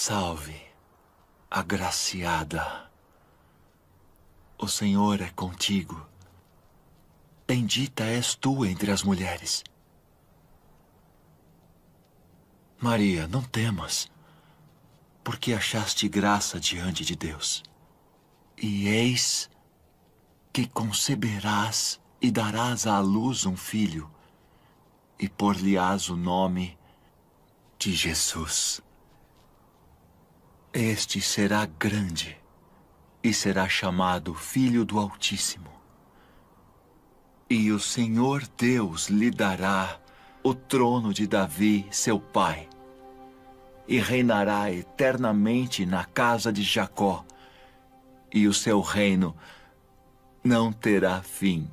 Salve, agraciada. O Senhor é contigo. Bendita és tu entre as mulheres. Maria, não temas, porque achaste graça diante de Deus. E eis que conceberás e darás à luz um filho, e por-lhe-ás o nome de Jesus. Este será grande e será chamado Filho do Altíssimo. E o Senhor Deus lhe dará o trono de Davi, seu pai, e reinará eternamente na casa de Jacó, e o seu reino não terá fim.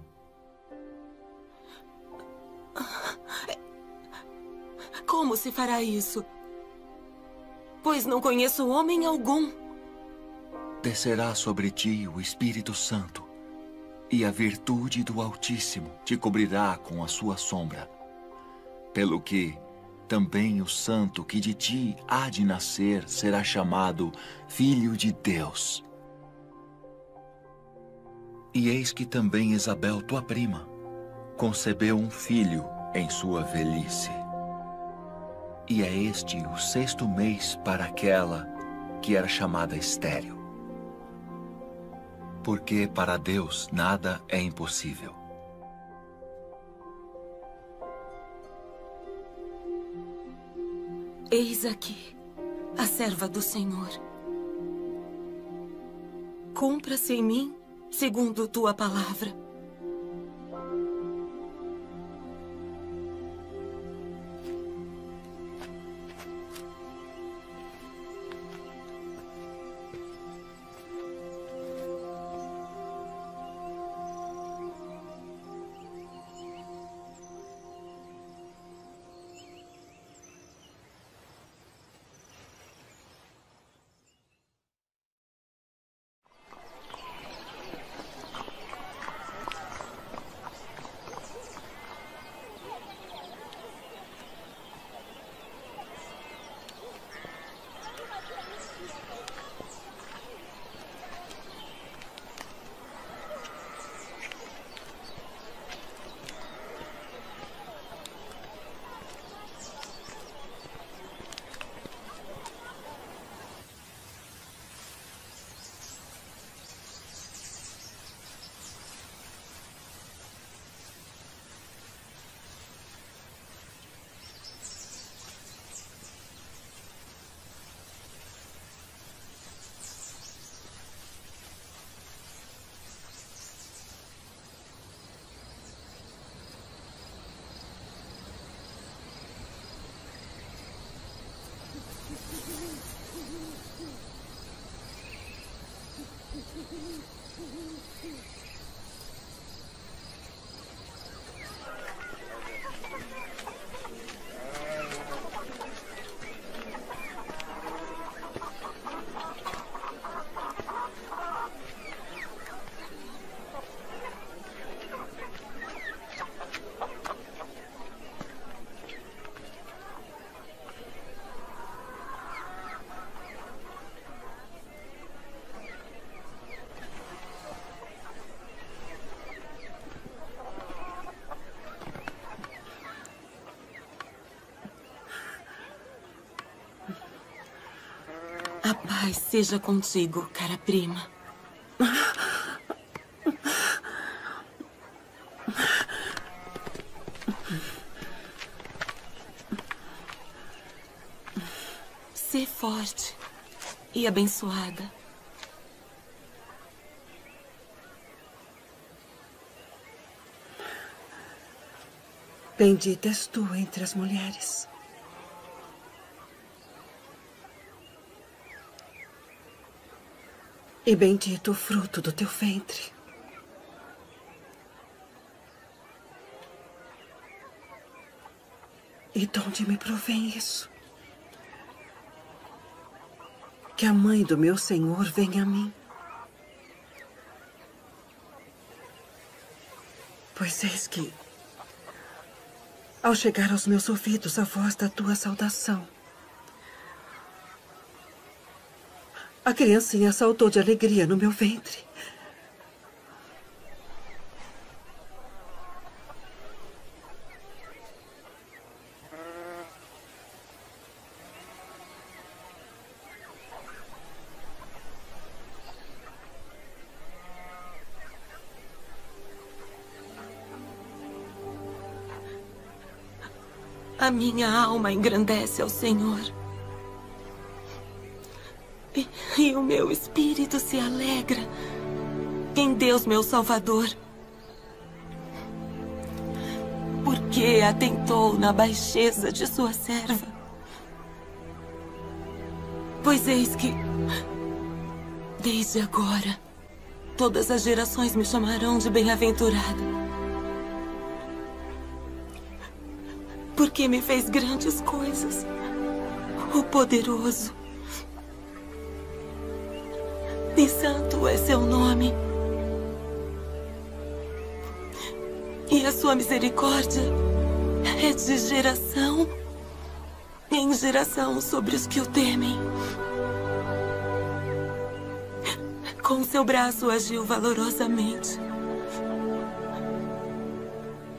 Como se fará isso? Pois não conheço homem algum. Descerá sobre ti o Espírito Santo, e a virtude do Altíssimo te cobrirá com a sua sombra. Pelo que também o santo que de ti há de nascer será chamado Filho de Deus. E eis que também Isabel, tua prima, concebeu um filho em sua velhice. E é este o 6º mês para aquela que era chamada estéril. Porque para Deus nada é impossível. Eis aqui a serva do Senhor. Cumpra-se em mim segundo tua palavra. A paz seja contigo, cara prima. Sê forte e abençoada. Bendita és tu entre as mulheres. E bendito o fruto do teu ventre. E de onde me provém isso? Que a mãe do meu Senhor venha a mim. Pois eis que, ao chegar aos meus ouvidos a voz da tua saudação, A criancinha saltou de alegria no meu ventre. A minha alma engrandece ao Senhor. E o meu espírito se alegra em Deus, meu Salvador. Porque atentou na baixeza de sua serva. Pois eis que, desde agora, todas as gerações me chamarão de bem-aventurada. Porque me fez grandes coisas, o poderoso. E santo é seu nome. E a sua misericórdia é de geração em geração sobre os que o temem. Com seu braço agiu valorosamente.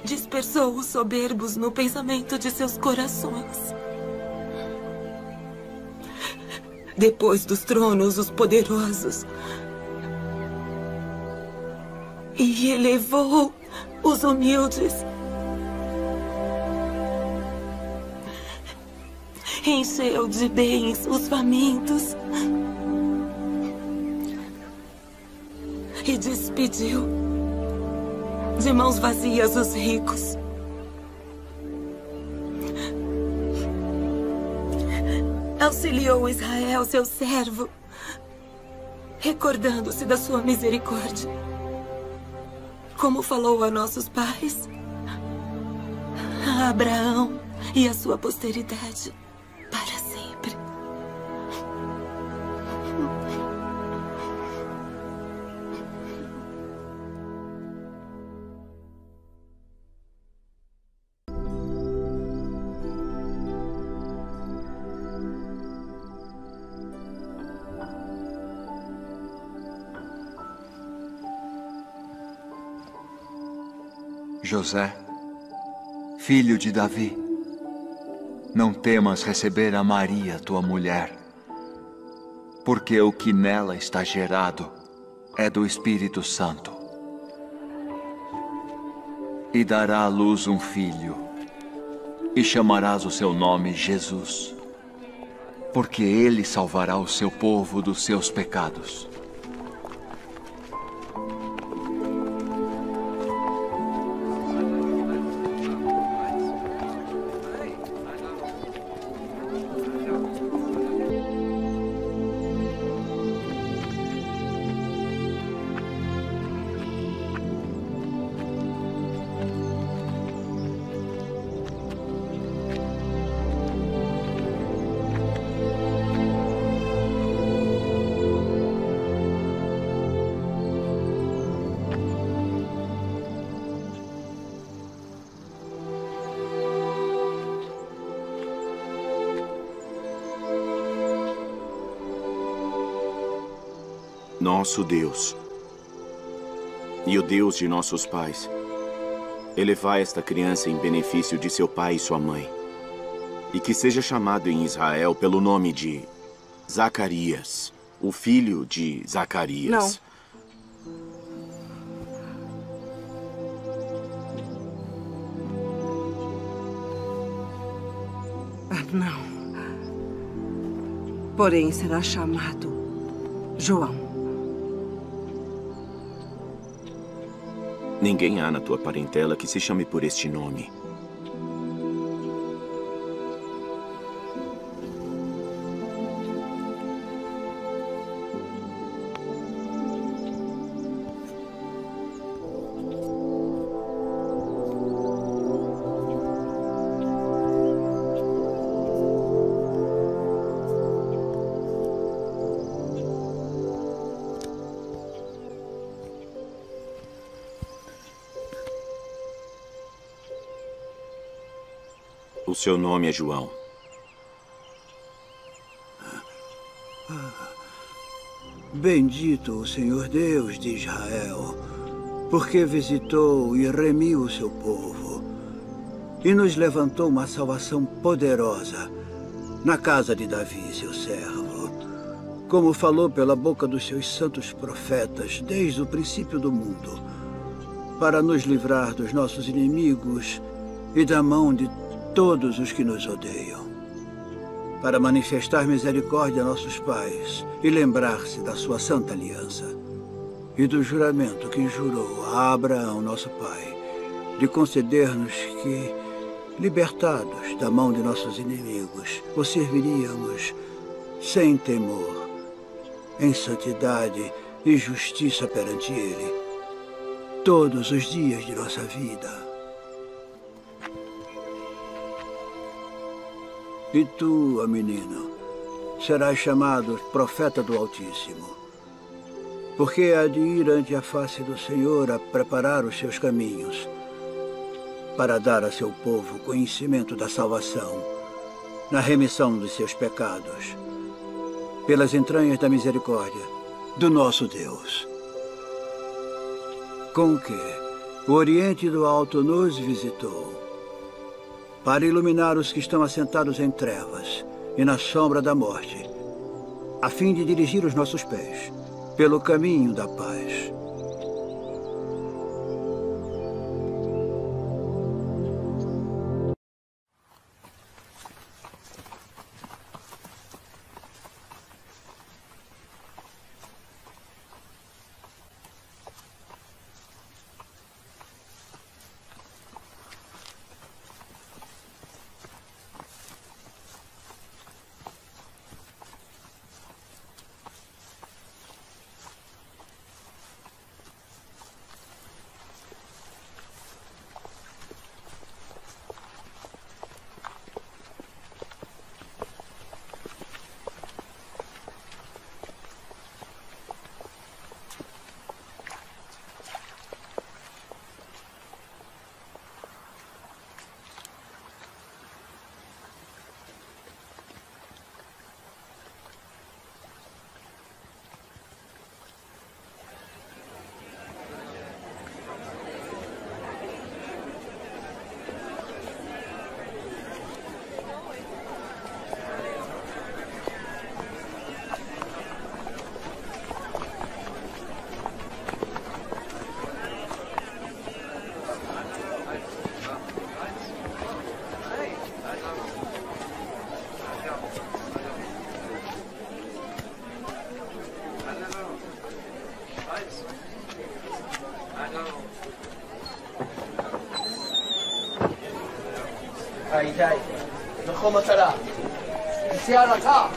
Dispersou os soberbos no pensamento de seus corações. Depois dos tronos, os poderosos. E elevou os humildes. Encheu de bens os famintos. E despediu de mãos vazias os ricos. Auxiliou Israel, seu servo, recordando-se da sua misericórdia, como falou a nossos pais, a Abraão e a sua posteridade para sempre. José, filho de Davi, não temas receber a Maria, tua mulher, porque o que nela está gerado é do Espírito Santo. E dará à luz um filho, e chamarás o seu nome Jesus, porque ele salvará o seu povo dos seus pecados. Nosso Deus e o Deus de nossos pais, elevai esta criança em benefício de seu pai e sua mãe, e que seja chamado em Israel pelo nome de Zacarias, o filho de Zacarias. Não. Porém, será chamado João. Ninguém há na tua parentela que se chame por este nome. O seu nome é João. Bendito o Senhor Deus de Israel, porque visitou e remiu o seu povo e nos levantou uma salvação poderosa na casa de Davi, seu servo, como falou pela boca dos seus santos profetas desde o princípio do mundo, para nos livrar dos nossos inimigos e da mão de todos os que nos odeiam, para manifestar misericórdia a nossos pais e lembrar-se da sua santa aliança e do juramento que jurou a Abraão, nosso pai, de conceder-nos que, libertados da mão de nossos inimigos, o serviríamos sem temor, em santidade e justiça perante Ele, todos os dias de nossa vida. E tu, ó menino, serás chamado profeta do Altíssimo, porque há de ir ante a face do Senhor a preparar os seus caminhos, para dar a seu povo conhecimento da salvação, na remissão dos seus pecados, pelas entranhas da misericórdia do nosso Deus. Com que o Oriente do Alto nos visitou, para iluminar os que estão assentados em trevas e na sombra da morte, a fim de dirigir os nossos pés pelo caminho da paz. جاي نخوم ثلاث السيارة تعال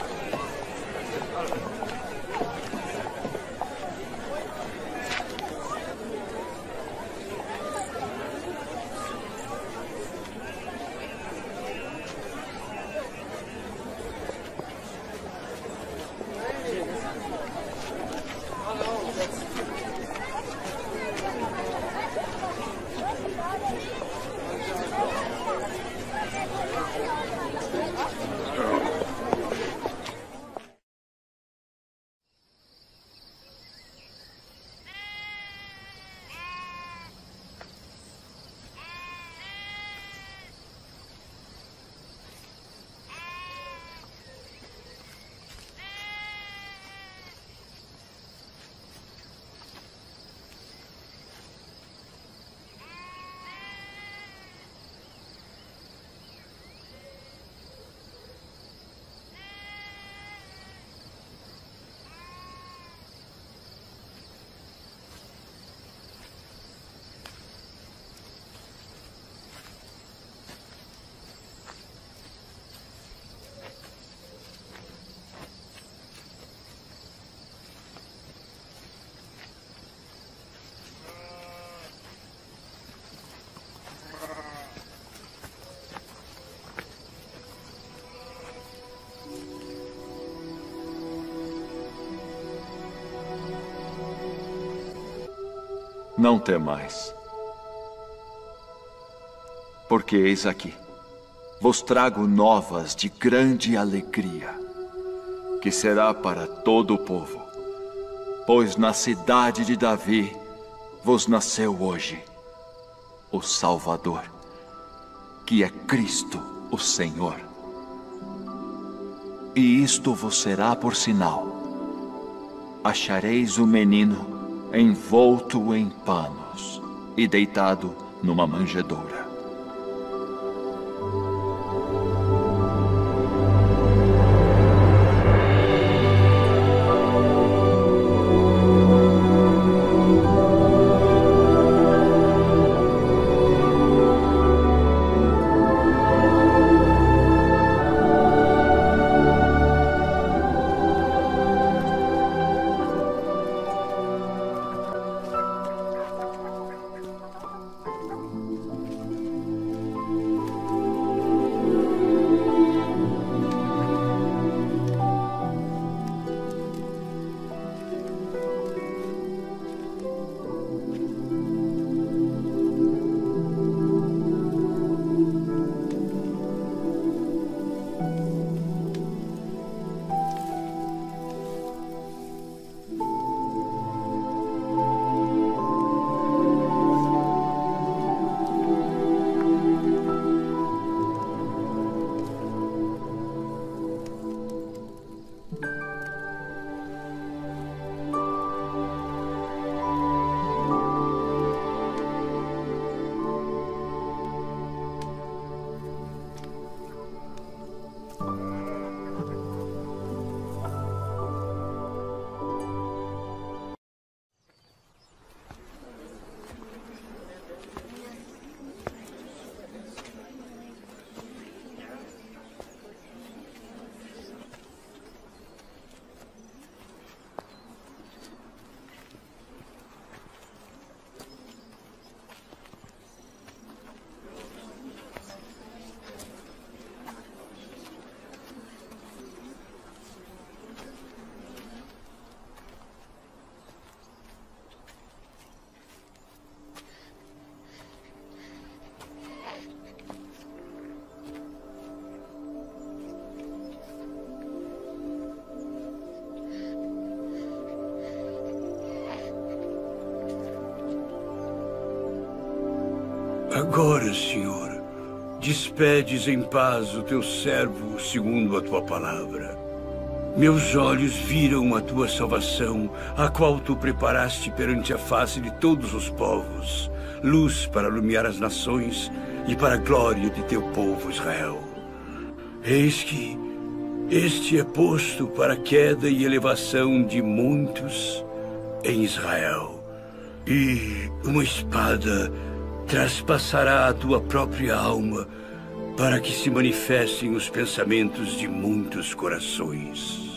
Não temais, porque eis aqui, vos trago novas de grande alegria, que será para todo o povo. pois na cidade de Davi vos nasceu hoje o Salvador, que é Cristo, o Senhor. E isto vos será por sinal: achareis o menino envolto em panos e deitado numa manjedoura. Agora, Senhor, despedes em paz o teu servo segundo a tua palavra. Meus olhos viram a tua salvação, a qual tu preparaste perante a face de todos os povos, luz para iluminar as nações e para a glória de teu povo Israel. Eis que este é posto para a queda e elevação de muitos em Israel, e uma espada traspassará a tua própria alma, para que se manifestem os pensamentos de muitos corações.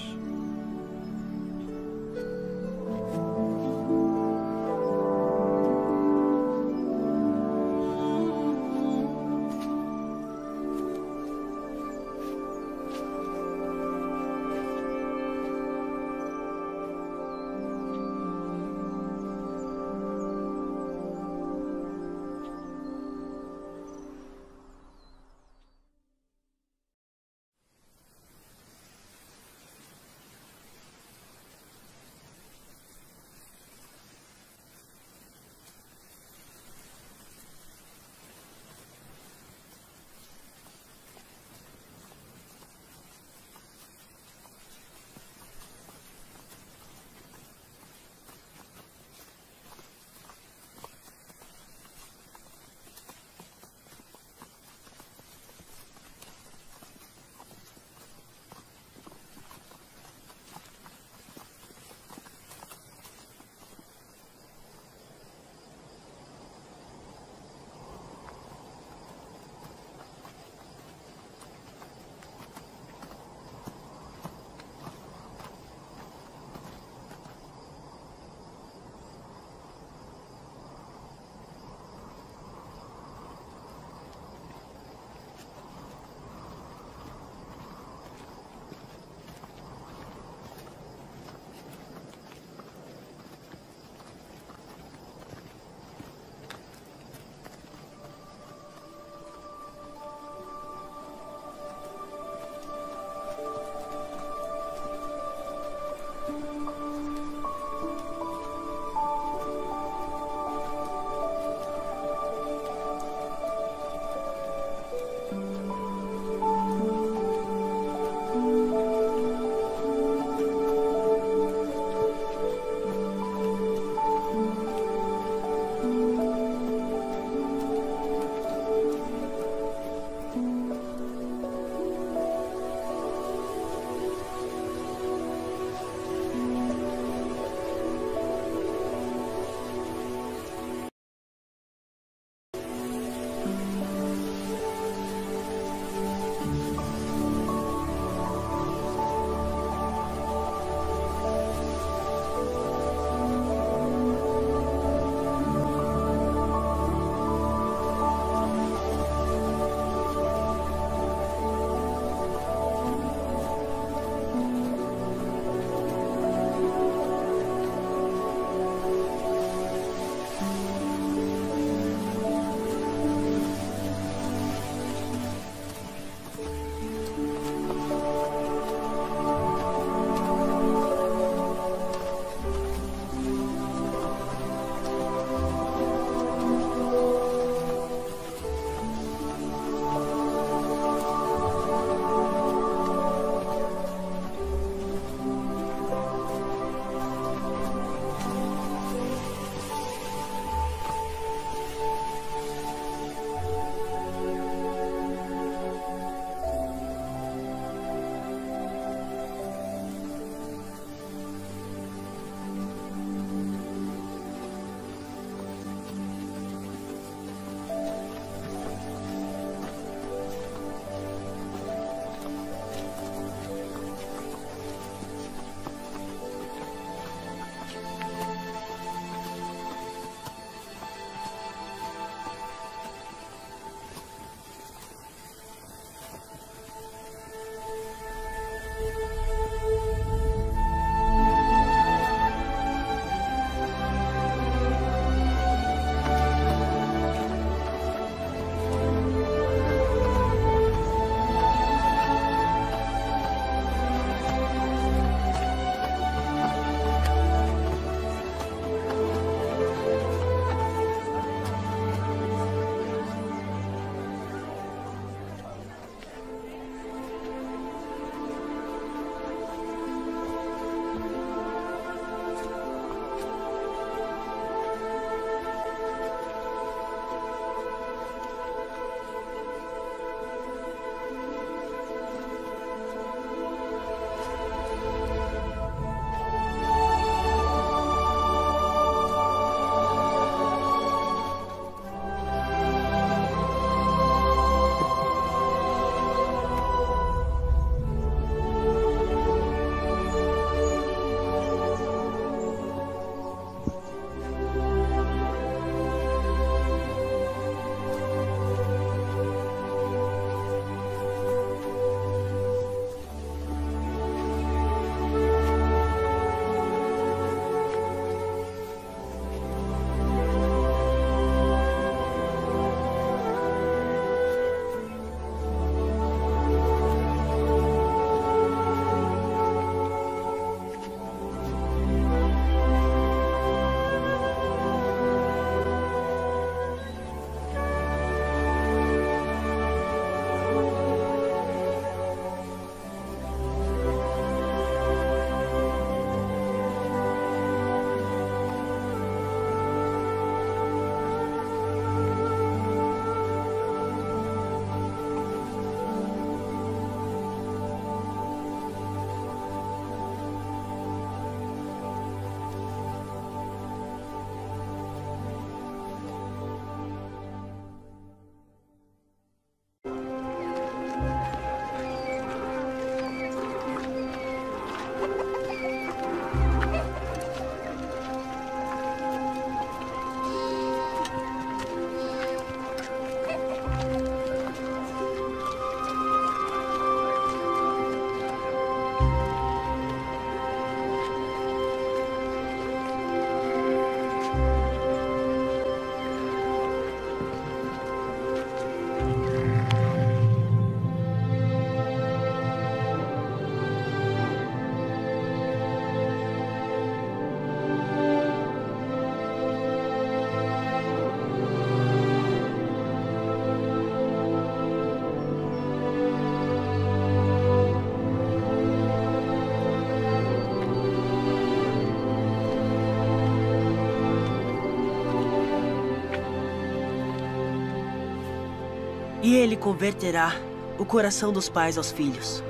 E ele converterá o coração dos pais aos filhos,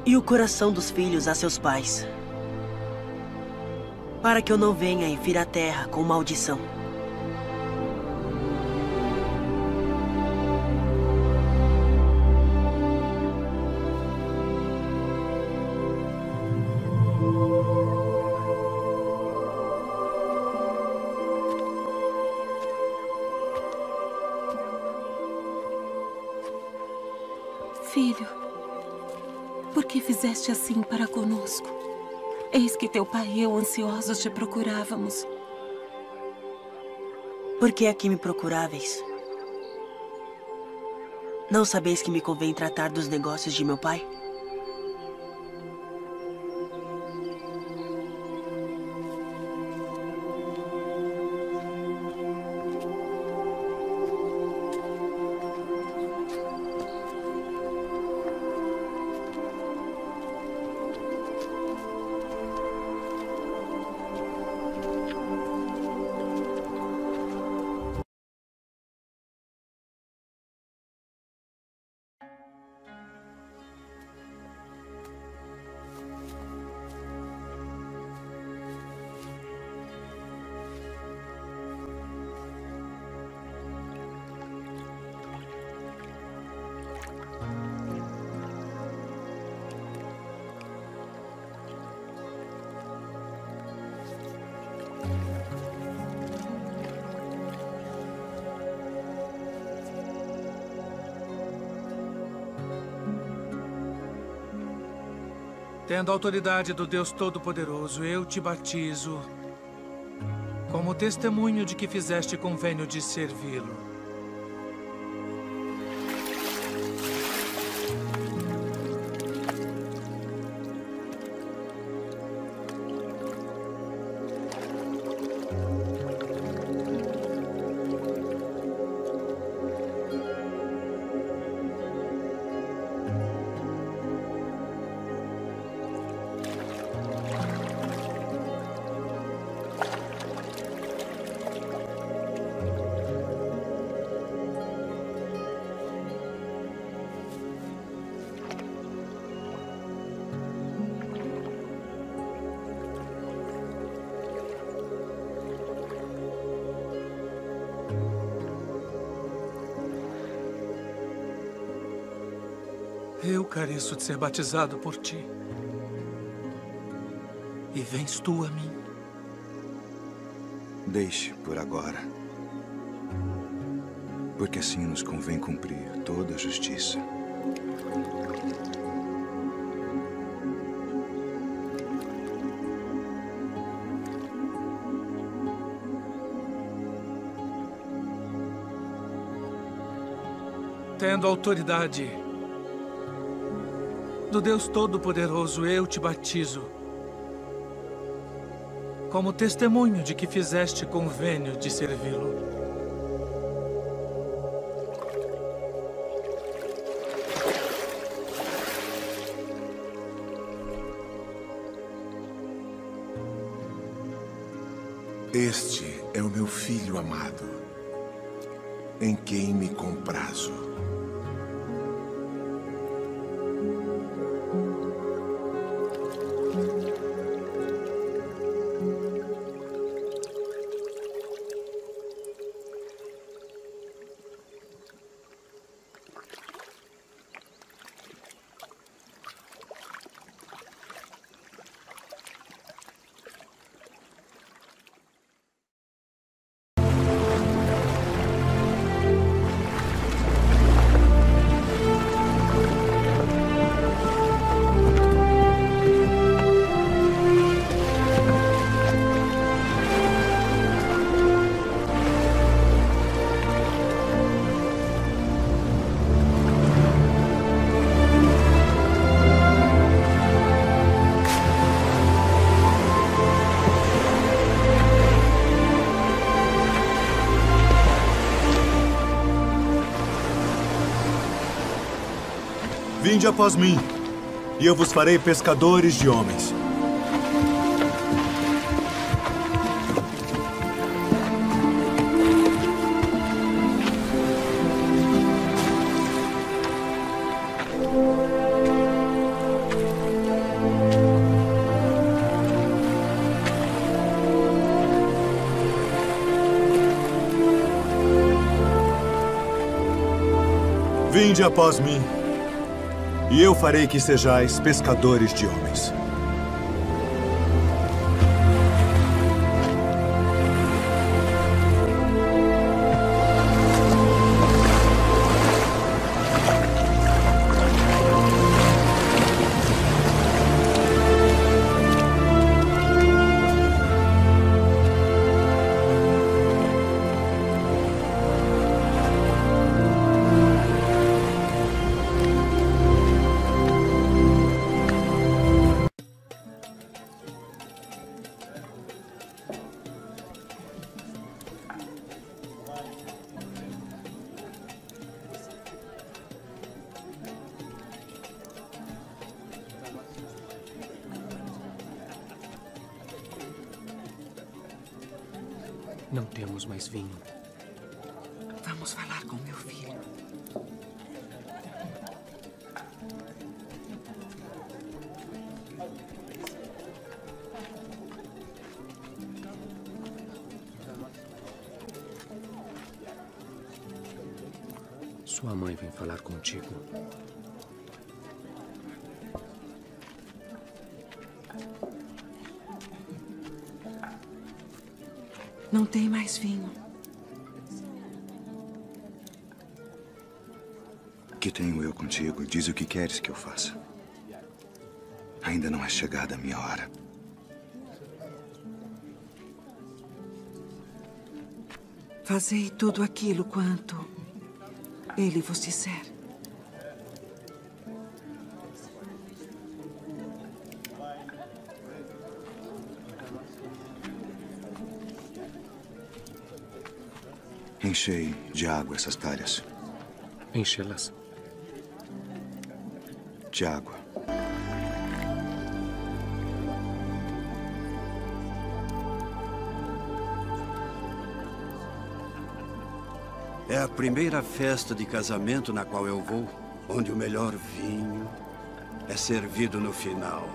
e o coração dos filhos a seus pais, para que eu não venha e fira a terra com maldição. Filho, por que fizeste assim para conosco? Eis que teu pai e eu ansiosos te procurávamos. Por que aqui me procuráveis? Não sabeis que me convém tratar dos negócios de meu pai? Tendo a autoridade do Deus Todo-Poderoso, eu te batizo como testemunho de que fizeste convênio de servi-lo. Eu careço de ser batizado por ti. E vens tu a mim. Deixe por agora. Porque assim nos convém cumprir toda a justiça. Tendo autoridade do Deus Todo-Poderoso, eu te batizo como testemunho de que fizeste convênio de servi-lo. Este é o meu filho amado, em quem me comprazo. Vinde após mim, e eu vos farei pescadores de homens. Vinde após mim, e eu farei que sejais pescadores de homens. Não temos mais vinho. Vamos falar com meu filho. Sua mãe vem falar contigo. Não tem mais vinho. Que tenho eu contigo? Diz o que queres que eu faça. Ainda não é chegada a minha hora. Fazei tudo aquilo quanto ele vos disser. Enchei de água essas talhas. Enchê-las. De água. É a primeira festa de casamento na qual eu vou, onde o melhor vinho é servido no final.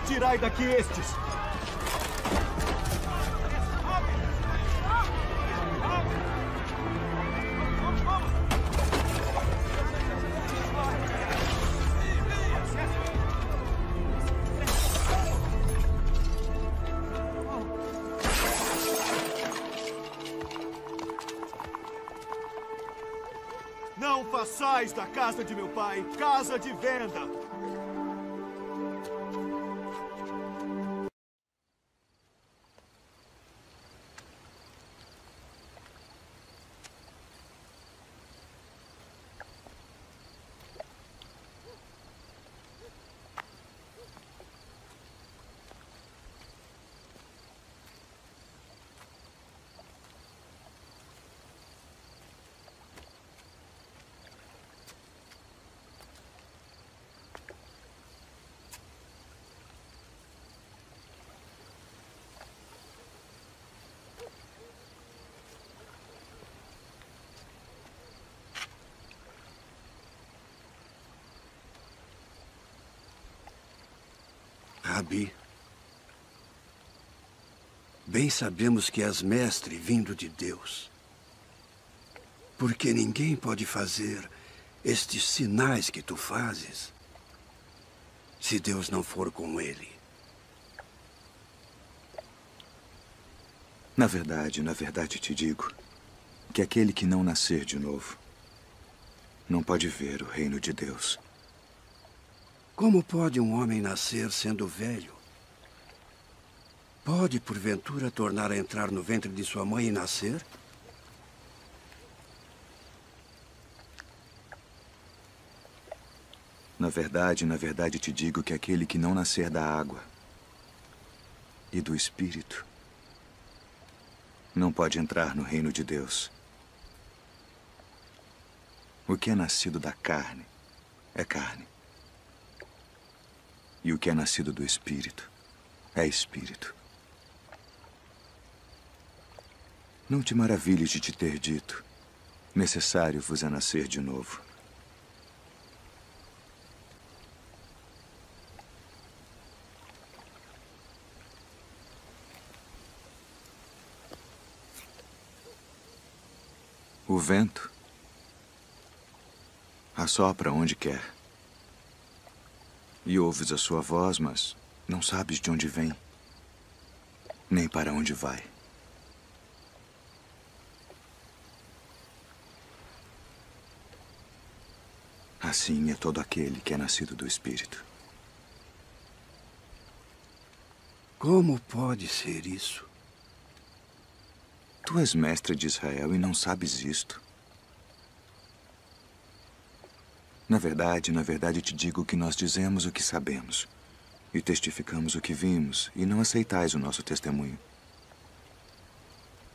Tirai daqui estes! Não façais da casa de meu pai casa de venda! Rabi, bem sabemos que és mestre vindo de Deus. Porque ninguém pode fazer estes sinais que tu fazes se Deus não for com ele. Na verdade te digo que aquele que não nascer de novo não pode ver o reino de Deus. Como pode um homem nascer sendo velho? Pode, porventura, tornar a entrar no ventre de sua mãe e nascer? Na verdade te digo que aquele que não nascer da água e do Espírito não pode entrar no reino de Deus. O que é nascido da carne é carne. E o que é nascido do Espírito é Espírito. Não te maravilhes de te ter dito: necessário vos é nascer de novo. O vento assopra onde quer. E ouves a sua voz, mas não sabes de onde vem, nem para onde vai. Assim é todo aquele que é nascido do Espírito. Como pode ser isso? Tu és mestre de Israel e não sabes isto. Na verdade te digo que nós dizemos o que sabemos e testificamos o que vimos, e não aceitais o nosso testemunho.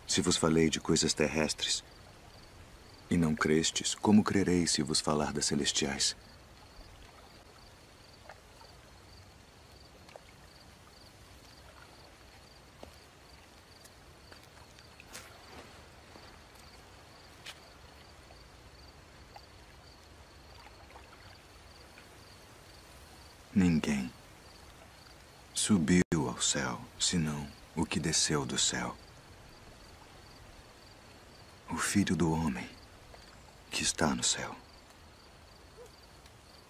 Se vos falei de coisas terrestres e não crestes, como crereis se vos falar das celestiais? Ninguém subiu ao céu, senão o que desceu do céu. O Filho do Homem que está no céu.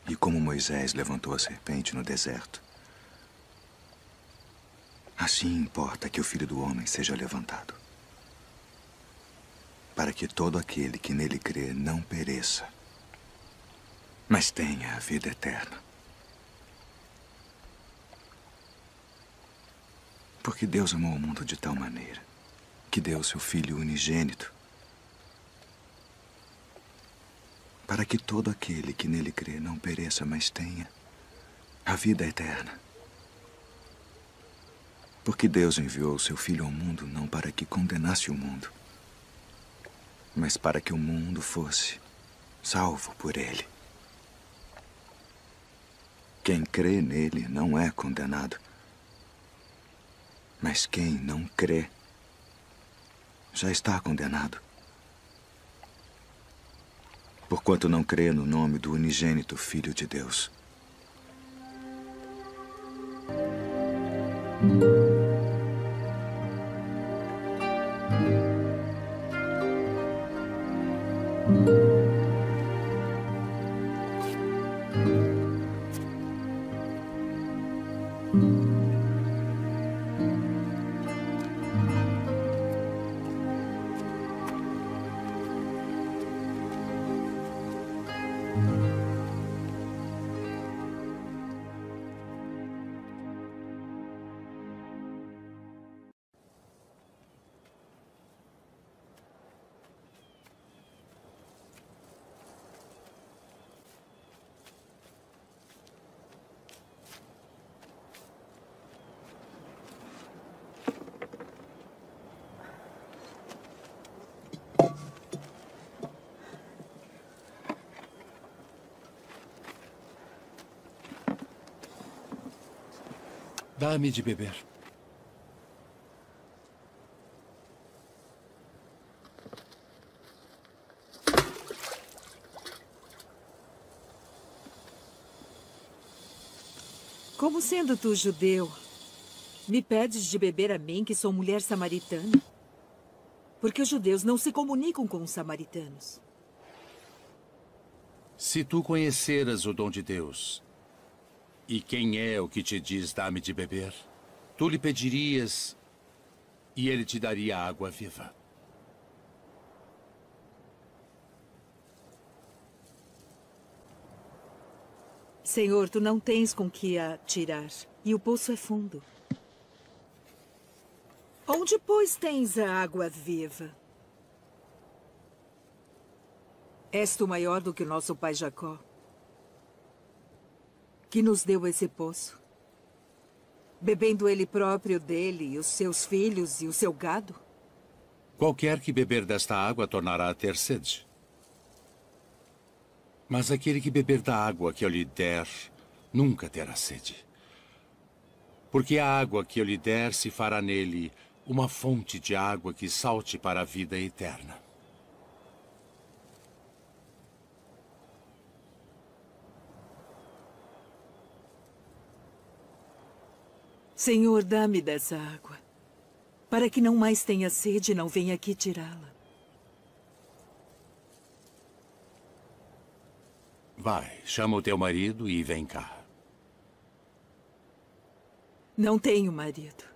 E como Moisés levantou a serpente no deserto, assim importa que o Filho do Homem seja levantado, para que todo aquele que nele crê não pereça, mas tenha a vida eterna. Porque Deus amou o mundo de tal maneira que deu seu Filho unigênito, para que todo aquele que nele crê não pereça, mas tenha a vida eterna. Porque Deus enviou seu Filho ao mundo não para que condenasse o mundo, mas para que o mundo fosse salvo por ele. Quem crê nele não é condenado, mas quem não crê já está condenado, porquanto não crê no nome do unigênito Filho de Deus. Dá-me de beber. Como sendo tu judeu, me pedes de beber a mim, que sou mulher samaritana? Porque os judeus não se comunicam com os samaritanos. Se tu conheceras o dom de Deus, e quem é o que te diz dá-me de beber, tu lhe pedirias e ele te daria água viva. Senhor, tu não tens com que a tirar, e o poço é fundo. Onde, pois, tens a água viva? És tu maior do que o nosso pai Jacó, que nos deu esse poço, bebendo ele próprio dele, e os seus filhos e o seu gado? Qualquer que beber desta água tornará a ter sede. Mas aquele que beber da água que eu lhe der, nunca terá sede. Porque a água que eu lhe der se fará nele uma fonte de água que salte para a vida eterna. Senhor, dá-me dessa água, para que não mais tenha sede e não venha aqui tirá-la. Vai, chama o teu marido e vem cá. Não tenho marido.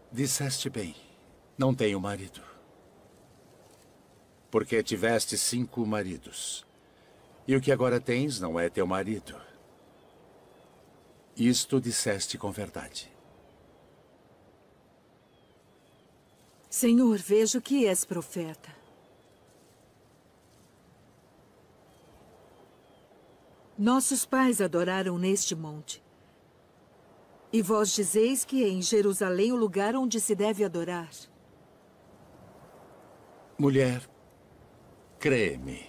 Disseste bem, não tenho marido. Porque tiveste 5 maridos. E o que agora tens não é teu marido. Isto disseste com verdade. Senhor, vejo que és profeta. Nossos pais adoraram neste monte. E vós dizeis que é em Jerusalém o lugar onde se deve adorar. Mulher, crê-me,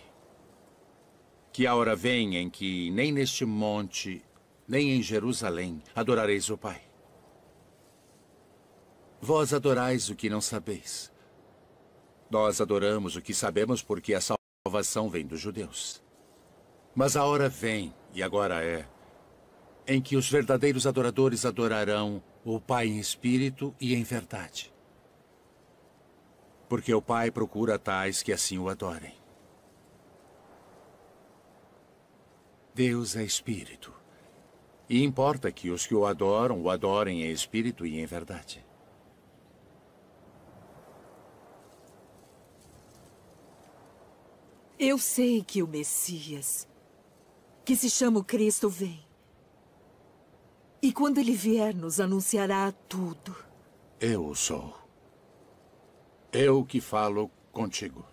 que a hora vem em que nem neste monte, nem em Jerusalém adorareis o Pai. Vós adorais o que não sabeis. Nós adoramos o que sabemos porque a salvação vem dos judeus. Mas a hora vem, e agora é, em que os verdadeiros adoradores adorarão o Pai em espírito e em verdade. Porque o Pai procura tais que assim o adorem. Deus é espírito. E importa que os que o adorem em espírito e em verdade. Eu sei que o Messias, que se chama o Cristo, vem. E quando ele vier, nos anunciará tudo. Eu o sou. Eu que falo contigo.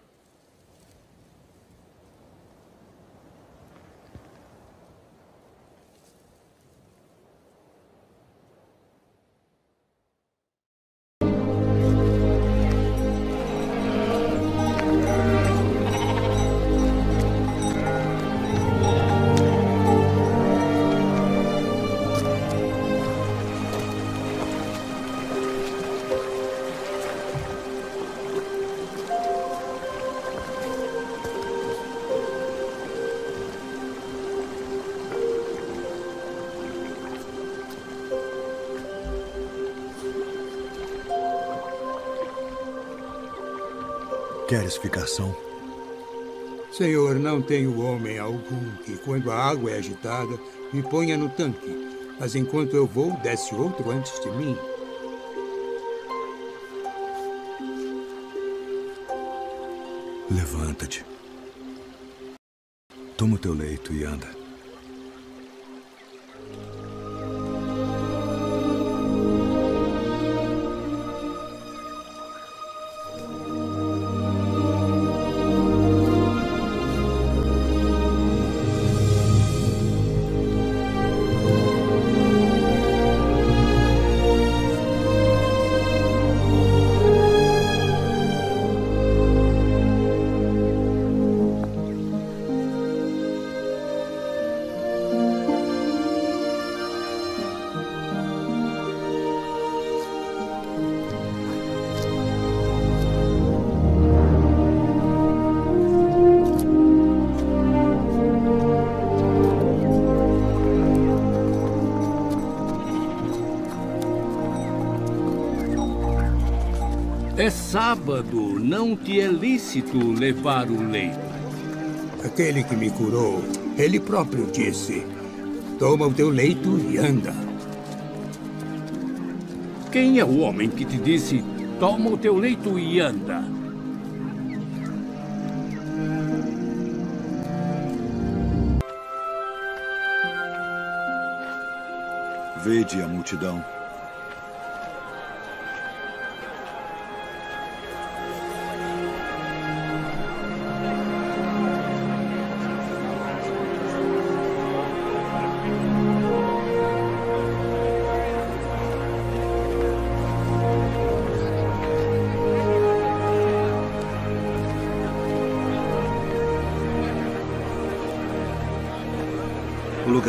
Queres ficação? Senhor, não tenho homem algum que, quando a água é agitada, me ponha no tanque. Mas enquanto eu vou, desce outro antes de mim. Levanta-te. Toma o teu leito e anda. É sábado, não te é lícito levar o leito. Aquele que me curou, ele próprio disse: toma o teu leito e anda. Quem é o homem que te disse: toma o teu leito e anda? Vede a multidão.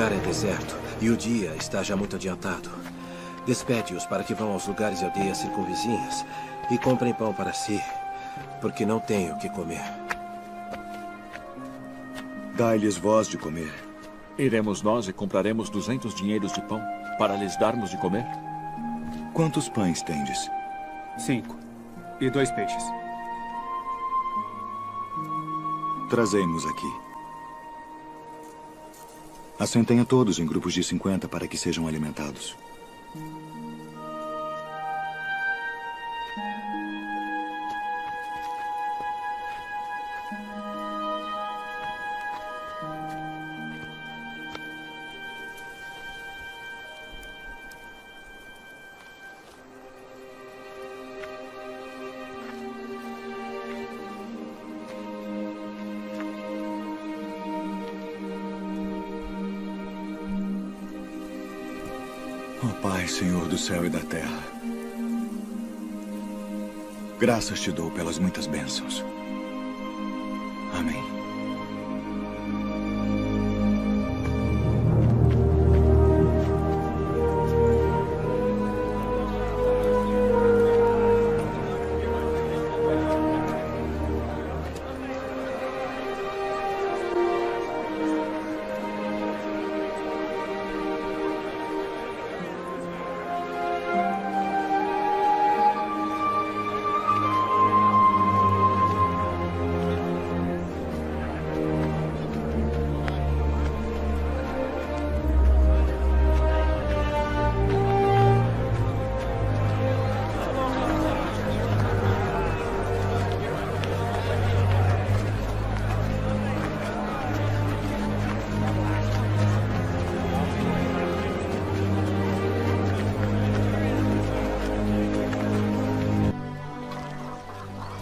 lugar é deserto e o dia está já muito adiantado. Despede-os para que vão aos lugares e aldeias circunvizinhas e comprem pão para si, porque não têm o que comer. Dai-lhes voz de comer. Iremos nós e compraremos 200 dinheiros de pão para lhes darmos de comer? Quantos pães tendes? 5. E 2 peixes. Trazei-mos aqui. Assentem a todos em grupos de 50 para que sejam alimentados. Ó Pai, Senhor do céu e da terra, graças te dou pelas muitas bênçãos. Amém.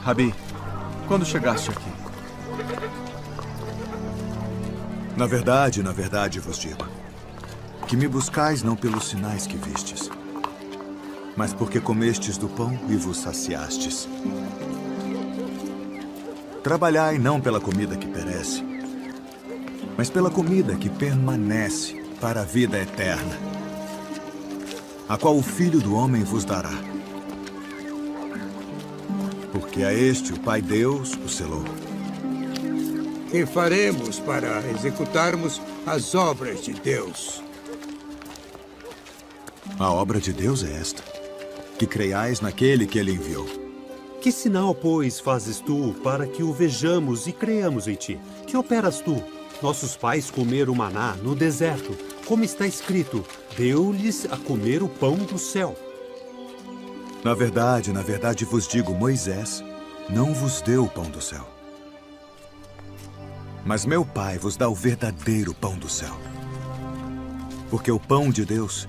Rabi, quando chegaste aqui? Na verdade vos digo, que me buscais não pelos sinais que vistes, mas porque comestes do pão e vos saciastes. Trabalhai não pela comida que perece, mas pela comida que permanece para a vida eterna, a qual o Filho do Homem vos dará. Porque a este o Pai Deus o selou. Que faremos para executarmos as obras de Deus? A obra de Deus é esta, que creiais naquele que ele enviou. Que sinal, pois, fazes tu para que o vejamos e creiamos em ti? Que operas tu? Nossos pais comeram maná no deserto, como está escrito, deu-lhes a comer o pão do céu. Na verdade vos digo, Moisés não vos deu o pão do céu. Mas meu Pai vos dá o verdadeiro pão do céu. Porque o pão de Deus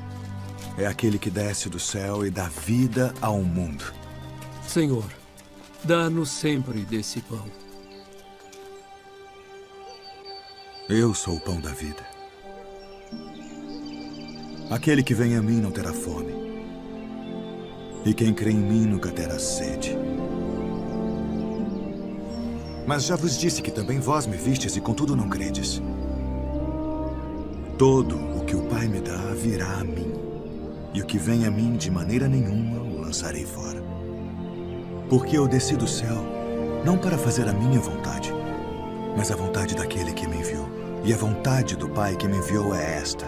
é aquele que desce do céu e dá vida ao mundo. Senhor, dá-nos sempre desse pão. Eu sou o pão da vida. Aquele que vem a mim não terá fome. E quem crê em mim nunca terá sede. Mas já vos disse que também vós me vistes e contudo não credes. Todo o que o Pai me dá virá a mim. E o que vem a mim de maneira nenhuma o lançarei fora. Porque eu desci do céu não para fazer a minha vontade, mas a vontade daquele que me enviou. E a vontade do Pai que me enviou é esta: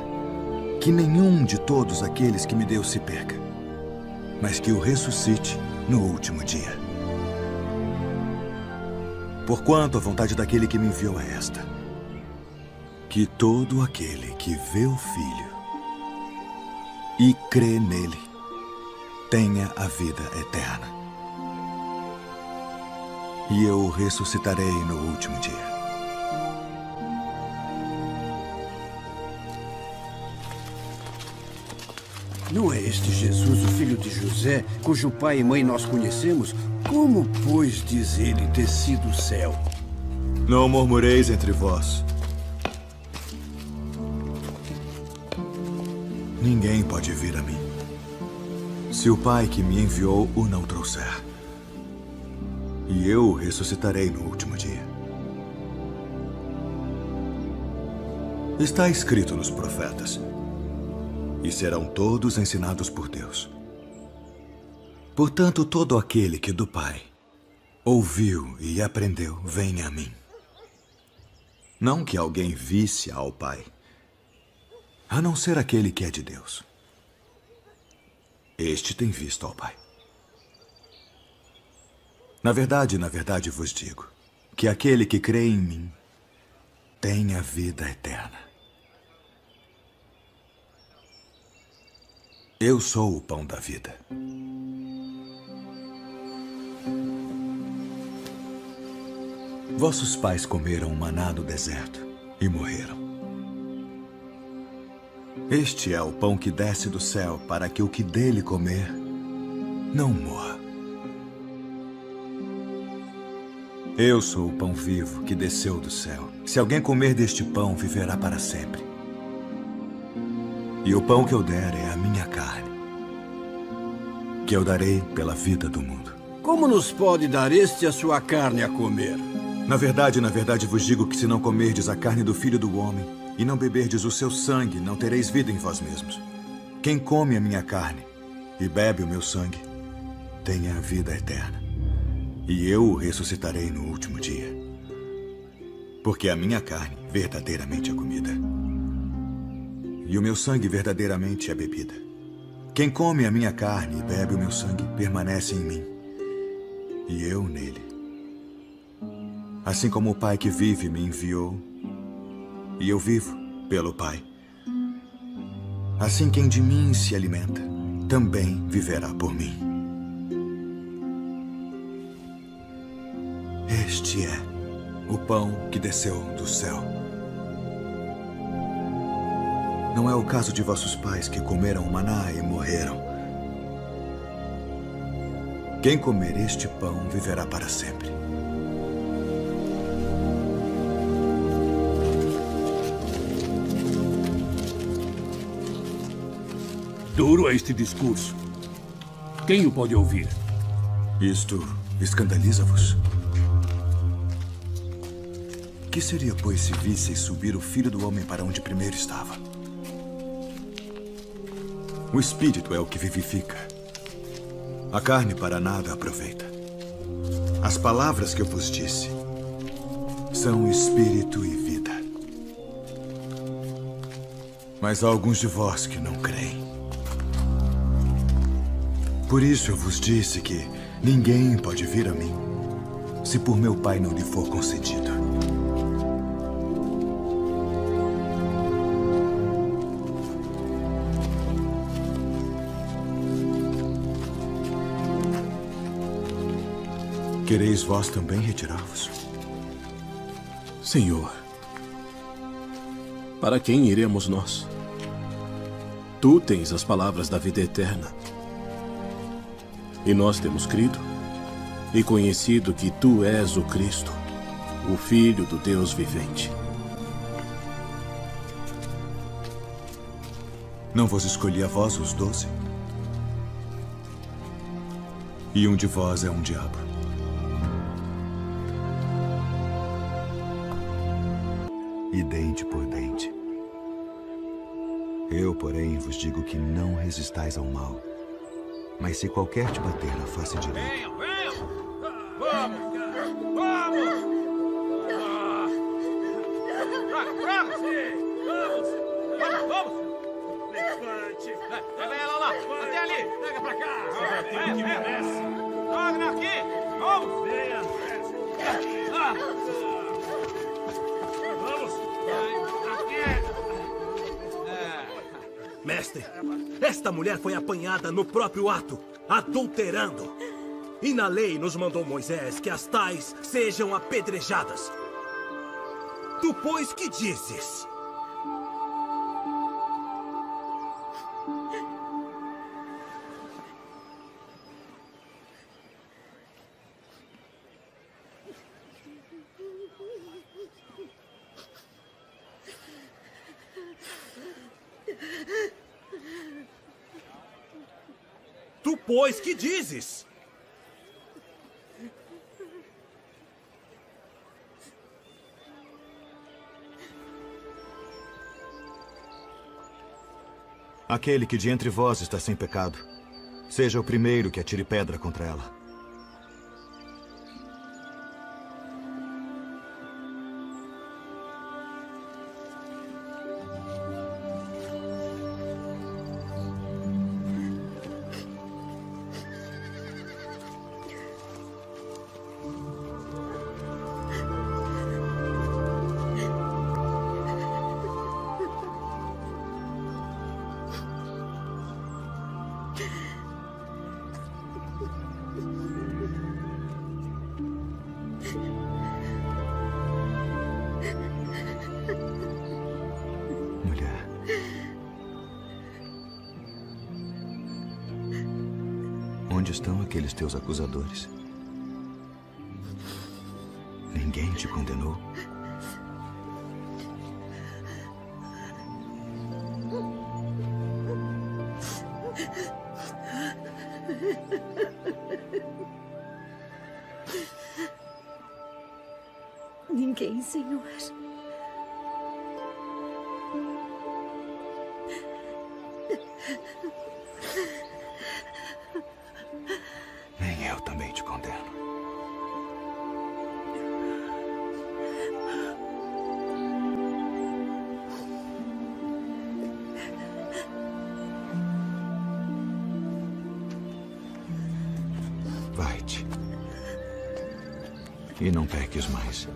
que nenhum de todos aqueles que me deu se perca, mas que o ressuscite no último dia. Porquanto a vontade daquele que me enviou é esta: que todo aquele que vê o Filho e crê nele tenha a vida eterna. E eu o ressuscitarei no último dia. Não é este Jesus, o filho de José, cujo pai e mãe nós conhecemos? Como, pois, diz ele, desci do céu? Não murmureis entre vós. Ninguém pode vir a mim, se o Pai que me enviou o não trouxer. E eu o ressuscitarei no último dia. Está escrito nos profetas: e serão todos ensinados por Deus. Portanto, todo aquele que do Pai ouviu e aprendeu, vem a mim. Não que alguém visse ao Pai, a não ser aquele que é de Deus. Este tem visto ao Pai. Na verdade vos digo que aquele que crê em mim tem a vida eterna. Eu sou o pão da vida. Vossos pais comeram maná no deserto e morreram. Este é o pão que desce do céu para que o que dele comer não morra. Eu sou o pão vivo que desceu do céu. Se alguém comer deste pão, viverá para sempre. E o pão que eu der é a minha carne, que eu darei pela vida do mundo. Como nos pode dar este a sua carne a comer? Na verdade vos digo que se não comerdes a carne do Filho do Homem e não beberdes o seu sangue, não tereis vida em vós mesmos. Quem come a minha carne e bebe o meu sangue, tem a vida eterna. E eu o ressuscitarei no último dia. Porque a minha carne verdadeiramente é comida, e o meu sangue verdadeiramente é bebida. Quem come a minha carne e bebe o meu sangue permanece em mim, e eu nele. Assim como o Pai que vive me enviou, e eu vivo pelo Pai. Assim quem de mim se alimenta, também viverá por mim. Este é o pão que desceu do céu. Não é o caso de vossos pais que comeram o maná e morreram. Quem comer este pão viverá para sempre. Duro é este discurso. Quem o pode ouvir? Isto escandaliza-vos? Que seria, pois, se visseis subir o Filho do Homem para onde primeiro estava? O Espírito é o que vivifica. A carne para nada aproveita. As palavras que eu vos disse são Espírito e vida. Mas há alguns de vós que não creem. Por isso eu vos disse que ninguém pode vir a mim se por meu Pai não lhe for concedido. Quereis vós também retirar-vos? Senhor, para quem iremos nós? Tu tens as palavras da vida eterna. E nós temos crido e conhecido que tu és o Cristo, o Filho do Deus vivente. Não vos escolhi a vós os 12? E um de vós é um diabo. E dente por dente. Eu, porém, vos digo que não resistais ao mal. Mas se qualquer te bater na face direita... Venham! Vamos! Vamos! Traga! Vamos! Levante! Pega ela lá! Até ali! Pega pra cá! Joga aqui! Vamos! Venha! Mestre, esta mulher foi apanhada no próprio ato, adulterando. E na lei nos mandou Moisés que as tais sejam apedrejadas. Tu, pois, que dizes? Tu, pois, que dizes? Aquele que de entre vós está sem pecado, seja o primeiro que atire pedra contra ela. Onde estão aqueles teus acusadores? Ninguém te condenou? Ninguém, Senhor. Nem eu também te condeno. Vai-te. E não peques mais.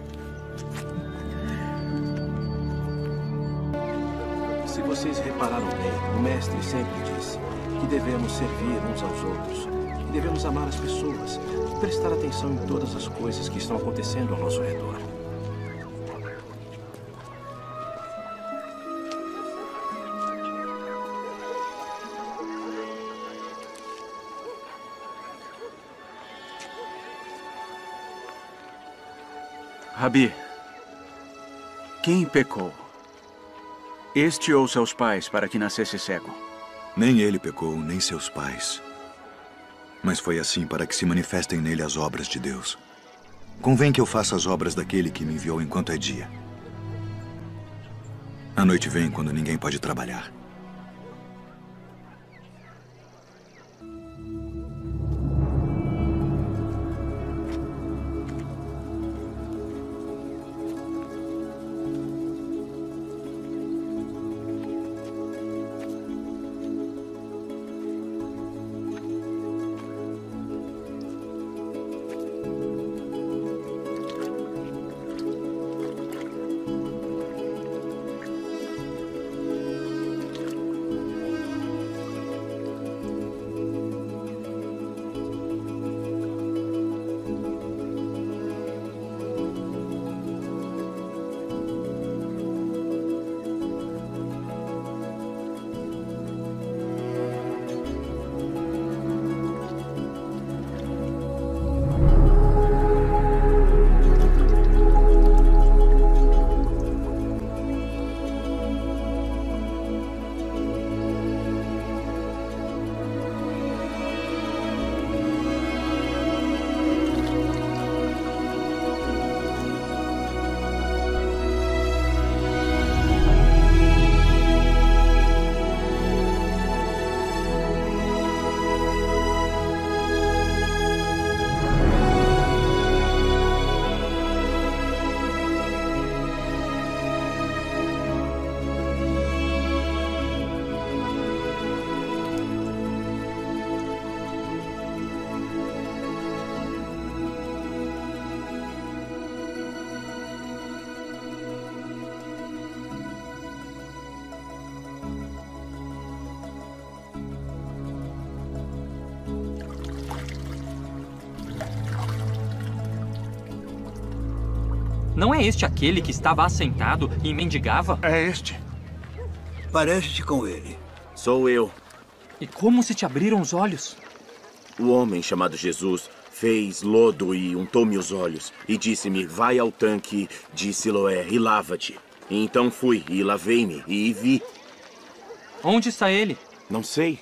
Se vocês repararam bem, o mestre sempre disse que devemos servir uns aos outros. Que devemos amar as pessoas e prestar atenção em todas as coisas que estão acontecendo ao nosso redor. Rabi, quem pecou? Este ou seus pais para que nascesse cego? Nem ele pecou, nem seus pais. Mas foi assim para que se manifestem nele as obras de Deus. Convém que eu faça as obras daquele que me enviou enquanto é dia. A noite vem quando ninguém pode trabalhar. Não é este aquele que estava assentado e mendigava? É este. Parece-te com ele. Sou eu. E como se te abriram os olhos? O homem chamado Jesus fez lodo e untou-me os olhos e disse-me, vai ao tanque de Siloé e lava-te. E então fui e lavei-me e vi. Onde está ele? Não sei.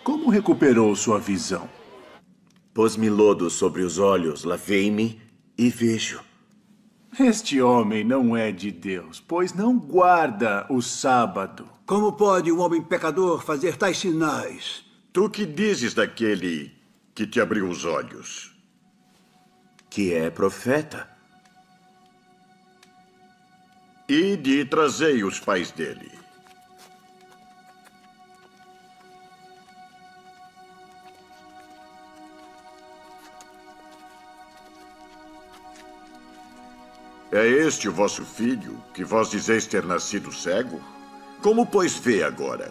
Como recuperou sua visão? Pôs-me lodo sobre os olhos, lavei-me e vejo. Este homem não é de Deus, pois não guarda o sábado. Como pode um homem pecador fazer tais sinais? Tu que dizes daquele que te abriu os olhos? Que é profeta. Ide e trazei os pais dele. É este o vosso filho, que vós dizeis ter nascido cego? Como, pois, vê agora?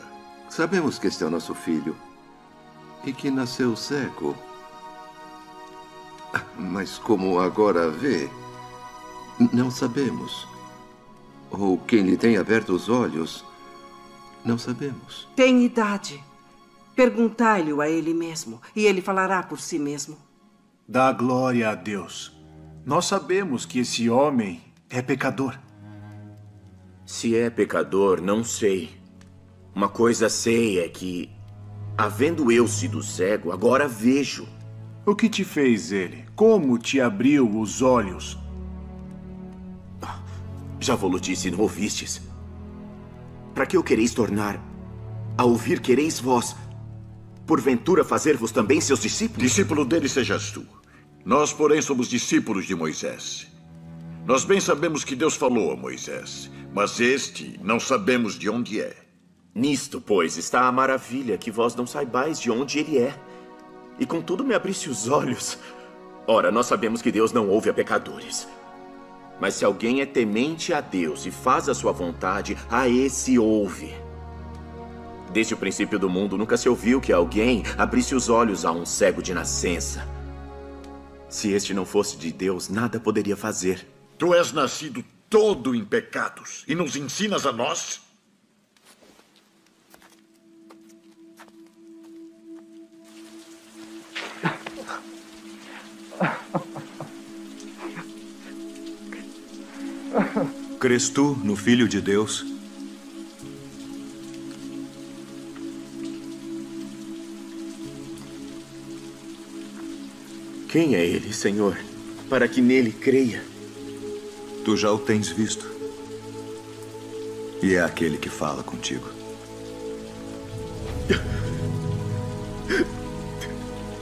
Sabemos que este é o nosso filho e que nasceu cego. Mas como agora vê, não sabemos. Ou quem lhe tem aberto os olhos, não sabemos. Tem idade. Perguntai-lhe a ele mesmo, e ele falará por si mesmo. Dá glória a Deus. Nós sabemos que esse homem é pecador. Se é pecador, não sei. Uma coisa sei é que, havendo eu sido cego, agora vejo. O que te fez ele? Como te abriu os olhos? Já vos disse, não ouvistes? Para que o quereis tornar? A ouvir quereis vós, porventura fazer-vos também seus discípulos? Discípulo dele sejas tu. Nós, porém, somos discípulos de Moisés. Nós bem sabemos que Deus falou a Moisés, mas este não sabemos de onde é. Nisto, pois, está a maravilha, que vós não saibais de onde ele é. E contudo me abriste os olhos. Ora, nós sabemos que Deus não ouve a pecadores. Mas se alguém é temente a Deus e faz a sua vontade, a esse ouve. Desde o princípio do mundo, nunca se ouviu que alguém abrisse os olhos a um cego de nascença. Se este não fosse de Deus, nada poderia fazer. Tu és nascido todo em pecados e nos ensinas a nós? Crês tu no Filho de Deus? Quem é ele, Senhor, para que nele creia? Tu já o tens visto. E é aquele que fala contigo.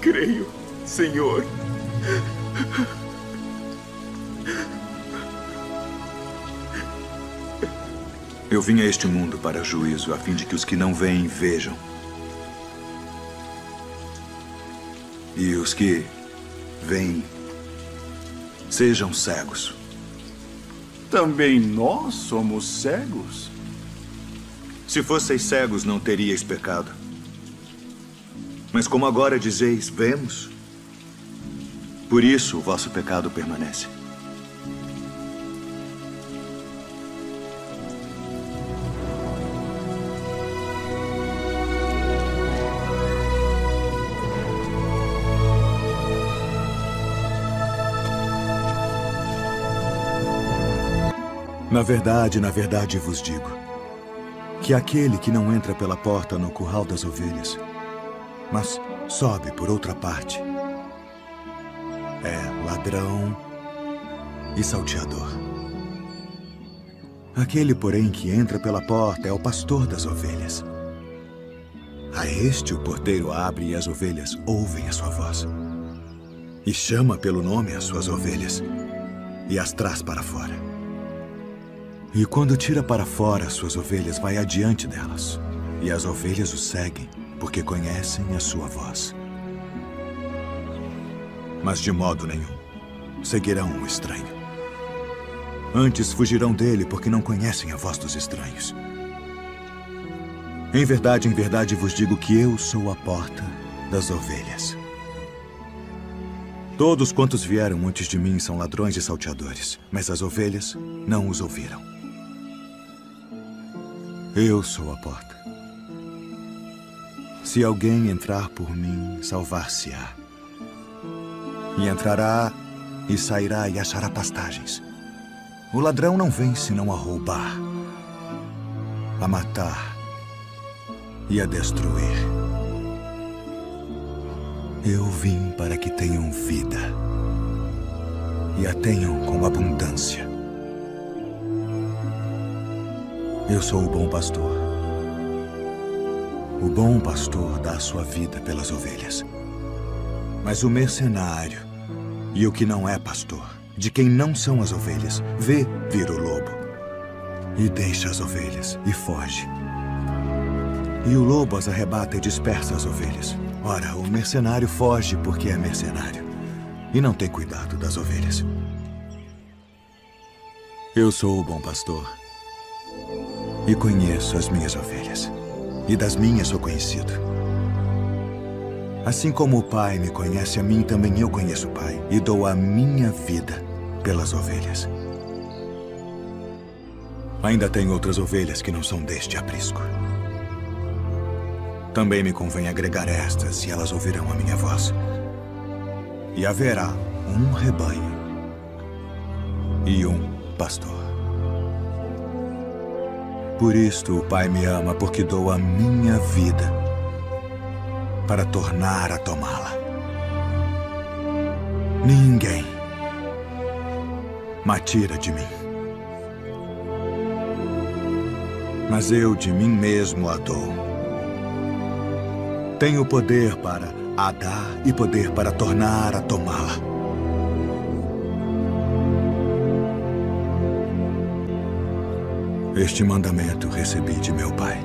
Creio, Senhor. Eu vim a este mundo para juízo, a fim de que os que não veem vejam. E os que veem sejam cegos. Também nós somos cegos? Se fosseis cegos, não teríeis pecado. Mas como agora dizeis, vemos, por isso o vosso pecado permanece. Na verdade vos digo, que aquele que não entra pela porta no curral das ovelhas, mas sobe por outra parte, é ladrão e salteador. Aquele, porém, que entra pela porta é o pastor das ovelhas. A este o porteiro abre e as ovelhas ouvem a sua voz. E chama pelo nome as suas ovelhas e as traz para fora. E quando tira para fora as suas ovelhas, vai adiante delas. E as ovelhas o seguem, porque conhecem a sua voz. Mas de modo nenhum seguirão um estranho. Antes fugirão dele, porque não conhecem a voz dos estranhos. Em verdade vos digo que eu sou a porta das ovelhas. Todos quantos vieram antes de mim são ladrões e salteadores, mas as ovelhas não os ouviram. Eu sou a porta. Se alguém entrar por mim, salvar-se-á. E entrará e sairá e achará pastagens. O ladrão não vem senão a roubar, a matar e a destruir. Eu vim para que tenham vida e a tenham com abundância. Eu sou o bom pastor. O bom pastor dá a sua vida pelas ovelhas. Mas o mercenário e o que não é pastor, de quem não são as ovelhas, vê vir o lobo e deixa as ovelhas e foge. E o lobo as arrebata e dispersa as ovelhas. Ora, o mercenário foge porque é mercenário e não tem cuidado das ovelhas. Eu sou o bom pastor e conheço as minhas ovelhas, e das minhas sou conhecido. Assim como o Pai me conhece a mim, também eu conheço o Pai, e dou a minha vida pelas ovelhas. Ainda tenho outras ovelhas que não são deste aprisco. Também me convém agregar estas, e elas ouvirão a minha voz. E haverá um rebanho e um pastor. Por isto o Pai me ama, porque dou a minha vida para tornar a tomá-la. Ninguém me tira de mim, mas eu de mim mesmo a dou. Tenho poder para a dar e poder para tornar a tomá-la. Este mandamento recebi de meu Pai.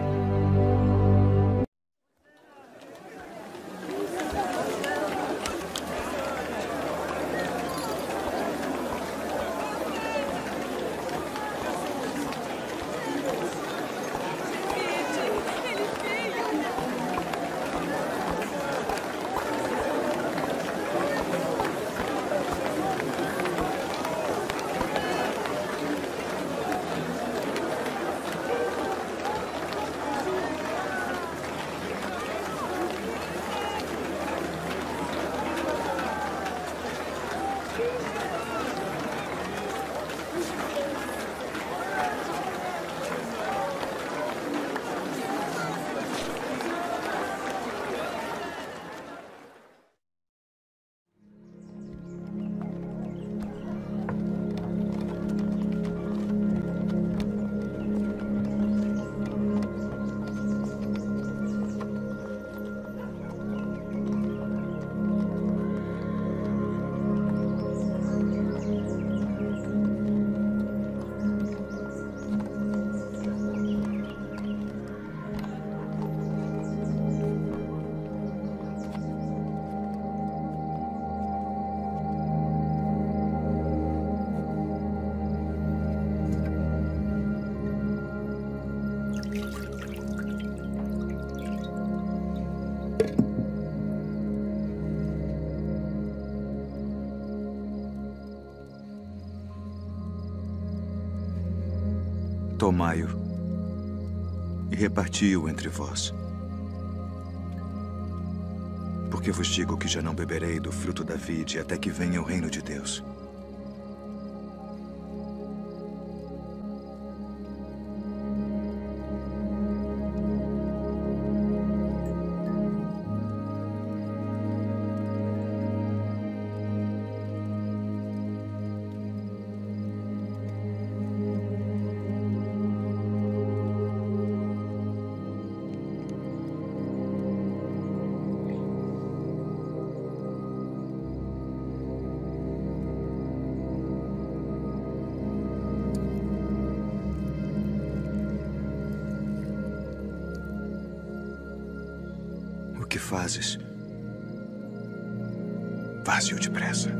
Tomai-o e reparti-o entre vós. Porque vos digo que já não beberei do fruto da vide até que venha o reino de Deus. O que fazes? Faze-o depressa.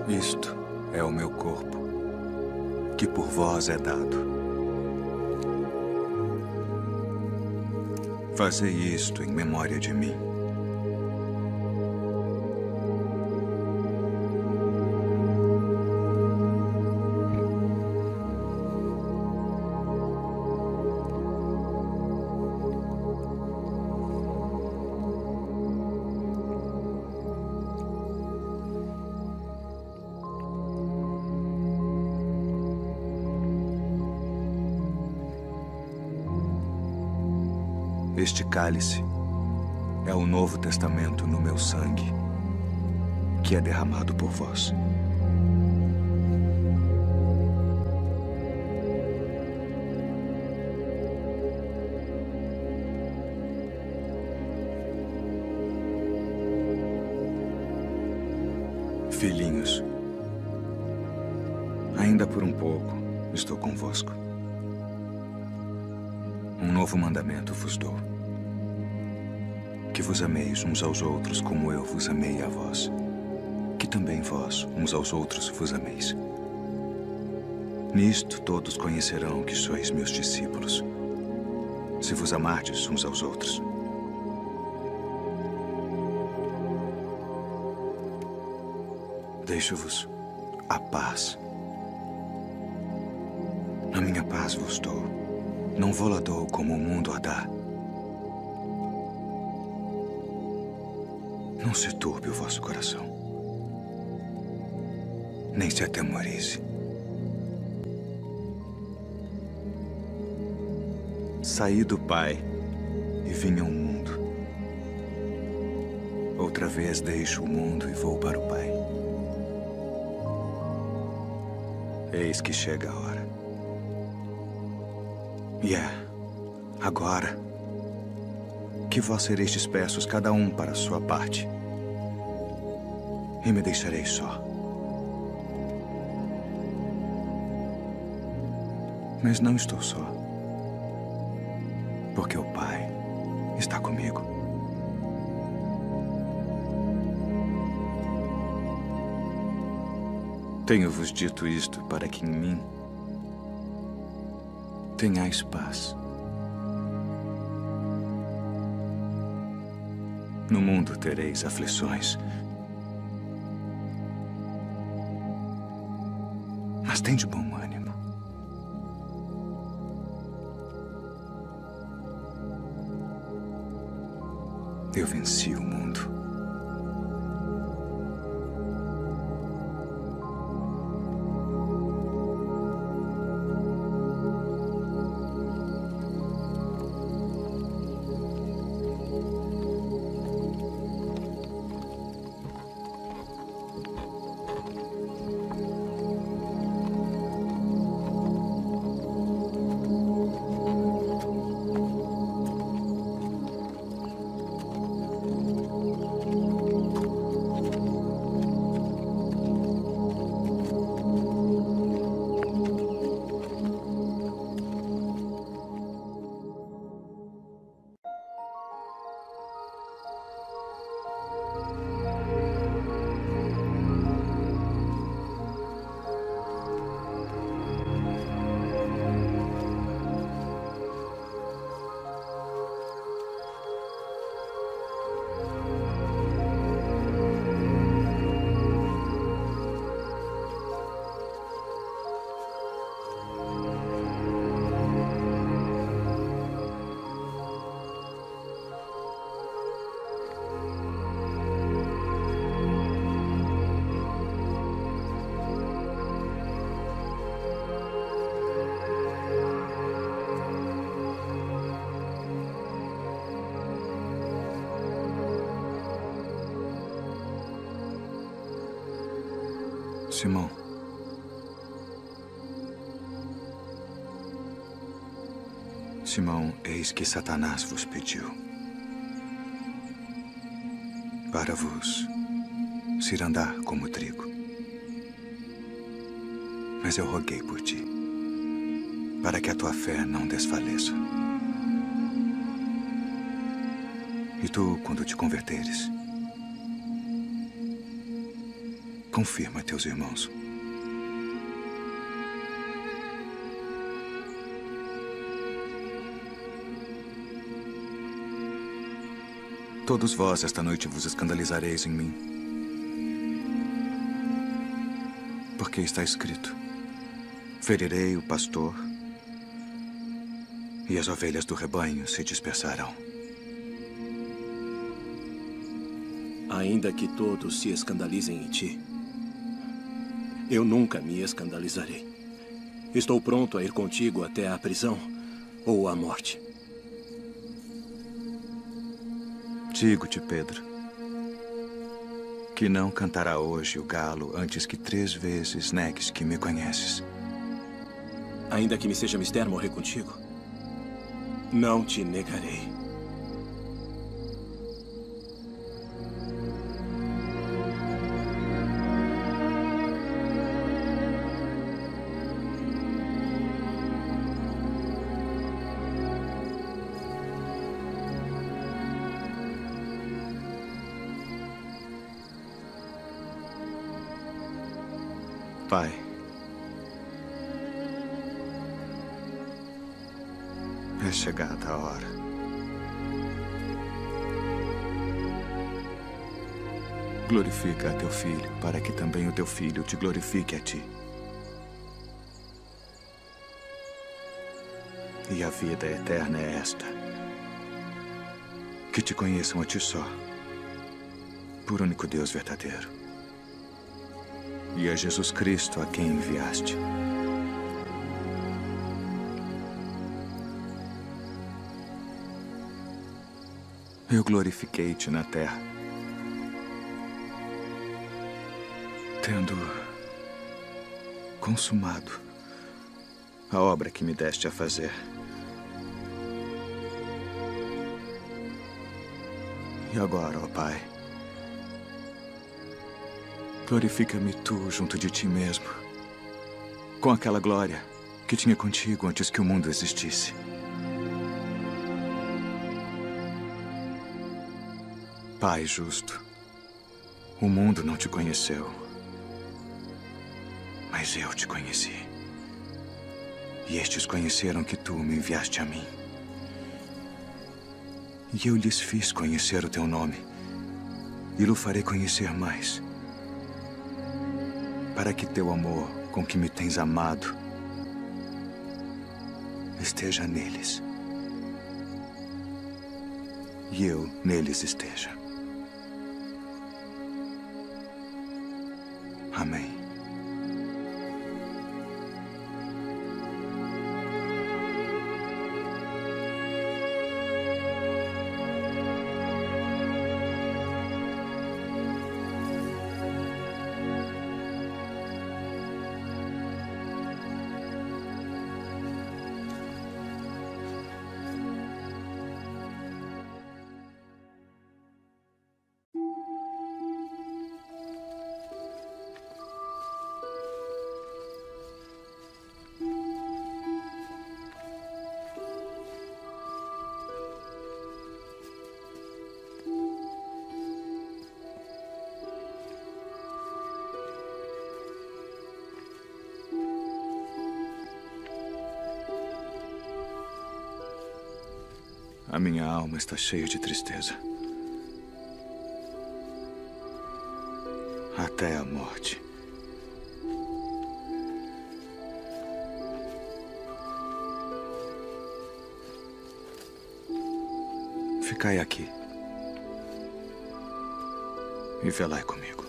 Isto é o meu corpo, que por vós é dado. Fazei isto em memória de mim. Este cálice é o Novo Testamento no meu sangue, que é derramado por vós. Filhinhos, ainda por um pouco estou convosco. Um novo mandamento vos dou: que vos ameis uns aos outros como eu vos amei a vós, que também vós uns aos outros vos ameis. Nisto todos conhecerão que sois meus discípulos, se vos amardes uns aos outros. Deixo-vos a paz. A minha paz vos dou. Não vou-la dou como o mundo a dá. Não se turbe o vosso coração, nem se atemorize. Saí do Pai e vim ao mundo. Outra vez deixo o mundo e vou para o Pai. Eis que chega a hora. E agora, que vós sereis dispersos, cada um para a sua parte, e me deixareis só. Mas não estou só, porque o Pai está comigo. Tenho-vos dito isto para que em mim tenhais paz. No mundo tereis aflições, mas tende bom ânimo. Eu venci o mundo. Simão, Simão, eis que Satanás vos pediu para vos cirandar como trigo. Mas eu roguei por ti, para que a tua fé não desfaleça. E tu, quando te converteres, confirma teus irmãos. Todos vós esta noite vos escandalizareis em mim, porque está escrito: ferirei o pastor e as ovelhas do rebanho se dispersarão. Ainda que todos se escandalizem em ti, eu nunca me escandalizarei. Estou pronto a ir contigo até a prisão ou a morte. Digo-te, Pedro, que não cantará hoje o galo antes que 3 vezes negues que me conheces. Ainda que me seja mister morrer contigo, não te negarei. Pai, é chegada a hora. Glorifica a teu filho, para que também o teu filho te glorifique a ti. E a vida eterna é esta: que te conheçam a ti só, por único Deus verdadeiro, e a Jesus Cristo a quem enviaste. Eu glorifiquei-te na terra, tendo consumado a obra que me deste a fazer. E agora, ó Pai, glorifica-me tu junto de ti mesmo, com aquela glória que tinha contigo antes que o mundo existisse. Pai justo, o mundo não te conheceu, mas eu te conheci. E estes conheceram que tu me enviaste a mim. E eu lhes fiz conhecer o teu nome, e o farei conhecer mais, para que teu amor com que me tens amado esteja neles, e eu neles esteja. Amém. A minha alma está cheia de tristeza. Até a morte. Ficai aqui e velai comigo.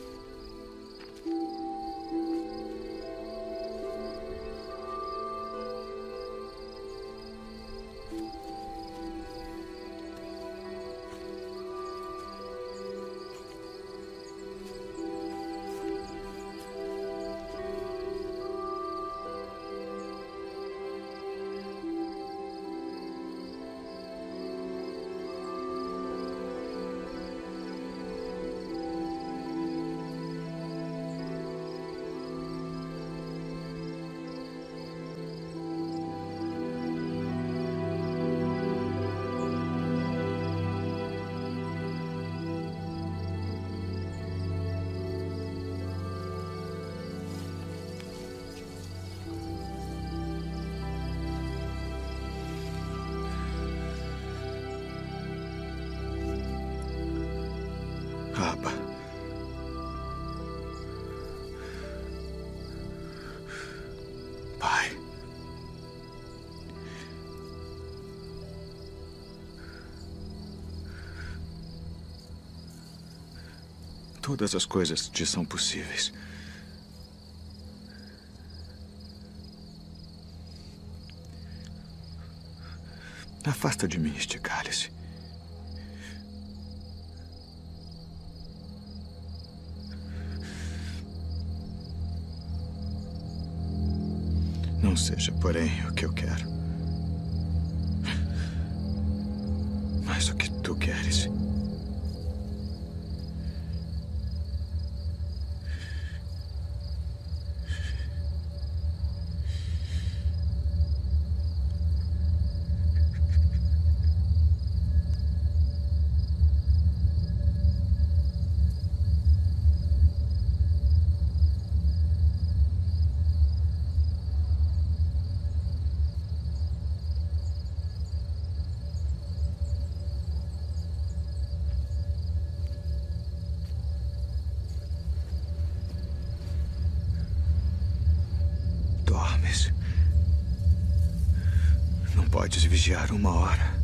Abba. Pai. Todas as coisas te são possíveis. Afasta de mim este cálice. Não seja, porém, o que eu quero, mas o que tu queres. Dormes. Não podes vigiar 1 hora.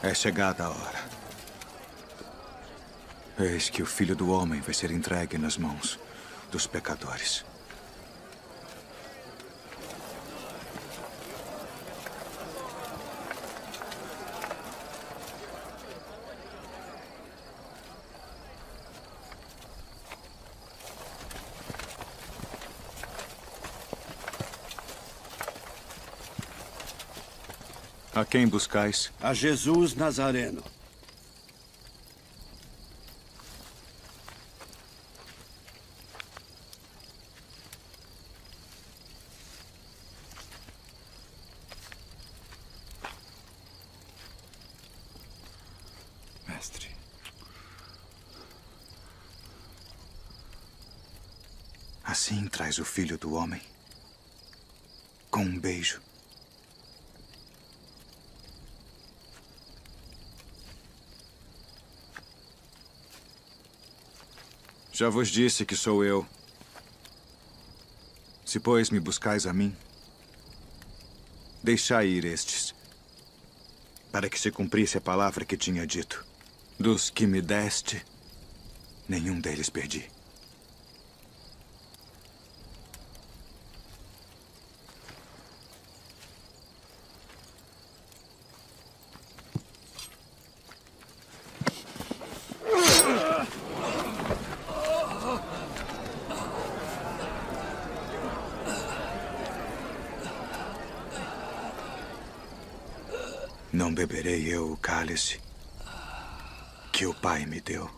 É chegada a hora. Eis que o Filho do Homem vai ser entregue nas mãos dos pecadores. A quem buscais? A Jesus Nazareno. Mestre. Assim traz o Filho do Homem, com um beijo. Já vos disse que sou eu. Se, pois, me buscais a mim, deixai ir estes, para que se cumprisse a palavra que tinha dito. Dos que me deste, nenhum deles perdi. beberei eu o cálice que o Pai me deu.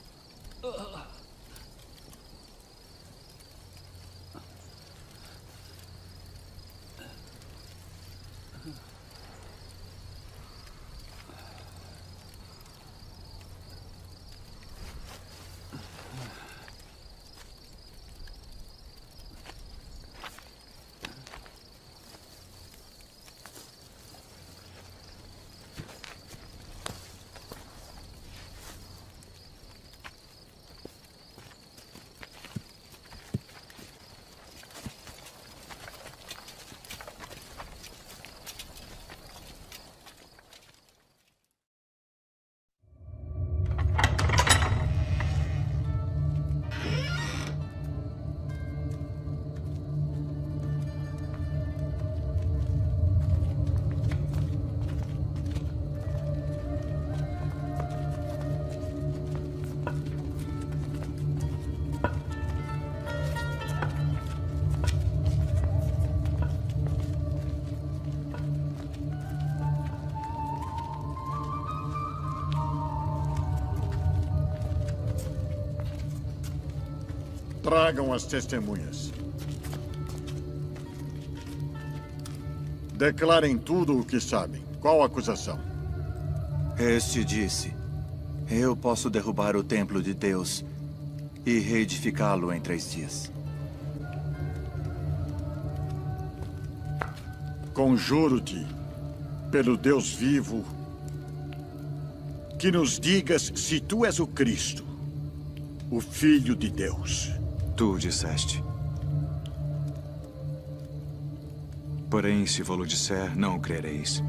Tragam as testemunhas. Declarem tudo o que sabem. Qual a acusação? Este disse: eu posso derrubar o templo de Deus e reedificá-lo em 3 dias. Conjuro-te, pelo Deus vivo, que nos digas se tu és o Cristo, o Filho de Deus. Tu disseste. Porém, se vou-lo disser, não o crereis.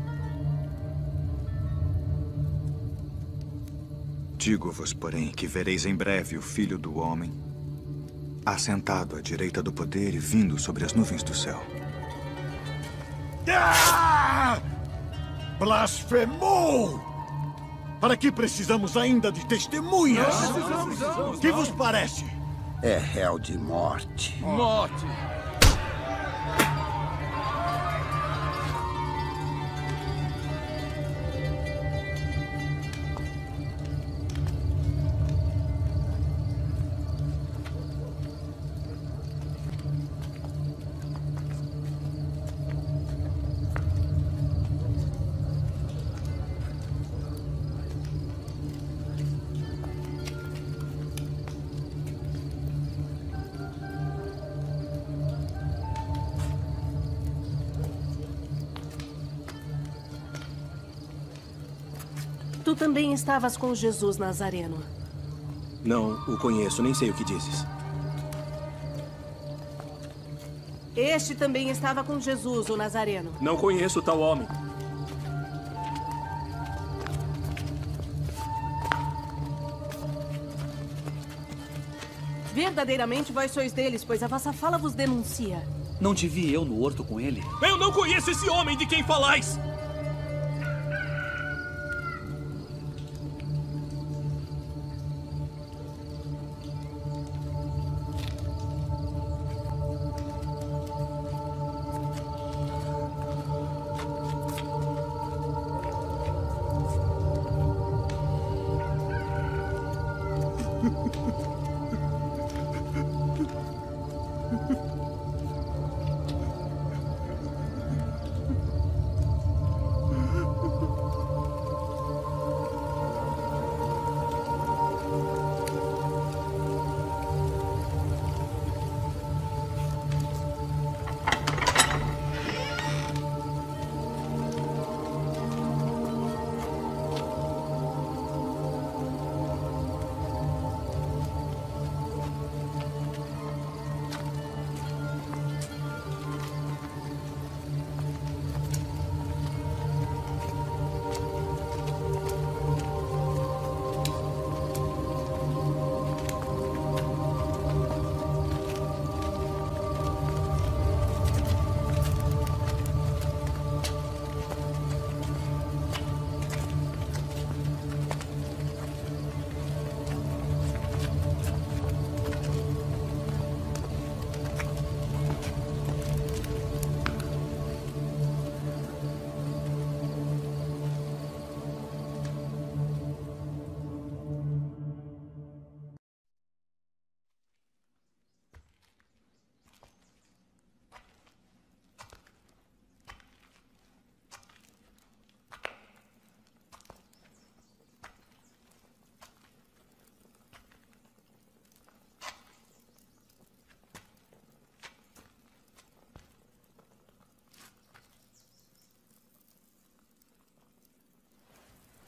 Digo-vos, porém, que vereis em breve o Filho do Homem, assentado à direita do poder e vindo sobre as nuvens do céu. Ah! Blasfemou! Para que precisamos ainda de testemunhas? Que vos parece? É réu de morte. Morte! Tu também estavas com Jesus Nazareno. Não o conheço, nem sei o que dizes. Este também estava com Jesus, o Nazareno. Não conheço tal homem. Verdadeiramente vós sois deles, pois a vossa fala vos denuncia. Não te vi eu no horto com ele? Eu não conheço esse homem de quem falais!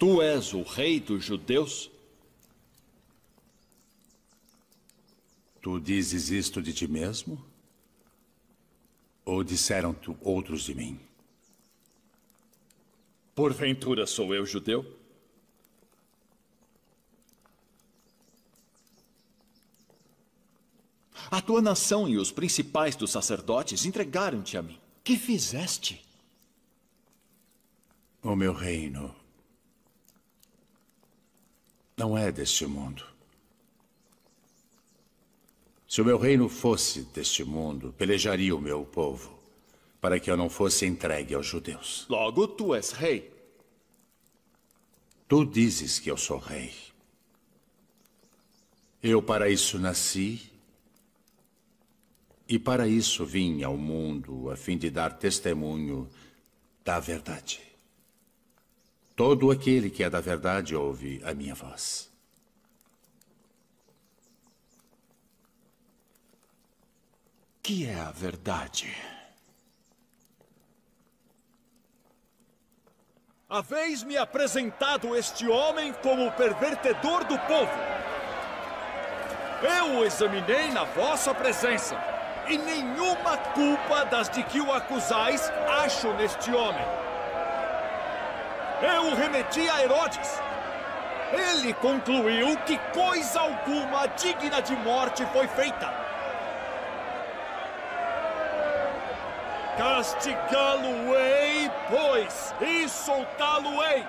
Tu és o rei dos judeus? Tu dizes isto de ti mesmo? Ou disseram outros de mim? Porventura sou eu judeu? A tua nação e os principais dos sacerdotes entregaram-te a mim. Que fizeste? O meu reino não é deste mundo. Se o meu reino fosse deste mundo, pelejaria o meu povo, para que eu não fosse entregue aos judeus. Logo, tu és rei. Tu dizes que eu sou rei. Eu para isso nasci, e para isso vim ao mundo, a fim de dar testemunho da verdade. Todo aquele que é da verdade ouve a minha voz. Que é a verdade? Haveis-me apresentado este homem como o pervertedor do povo. Eu o examinei na vossa presença, e nenhuma culpa das de que o acusais acho neste homem. Eu o remeti a Herodes. Ele concluiu que coisa alguma digna de morte foi feita. Castigá-lo-ei, pois, e soltá-lo-ei.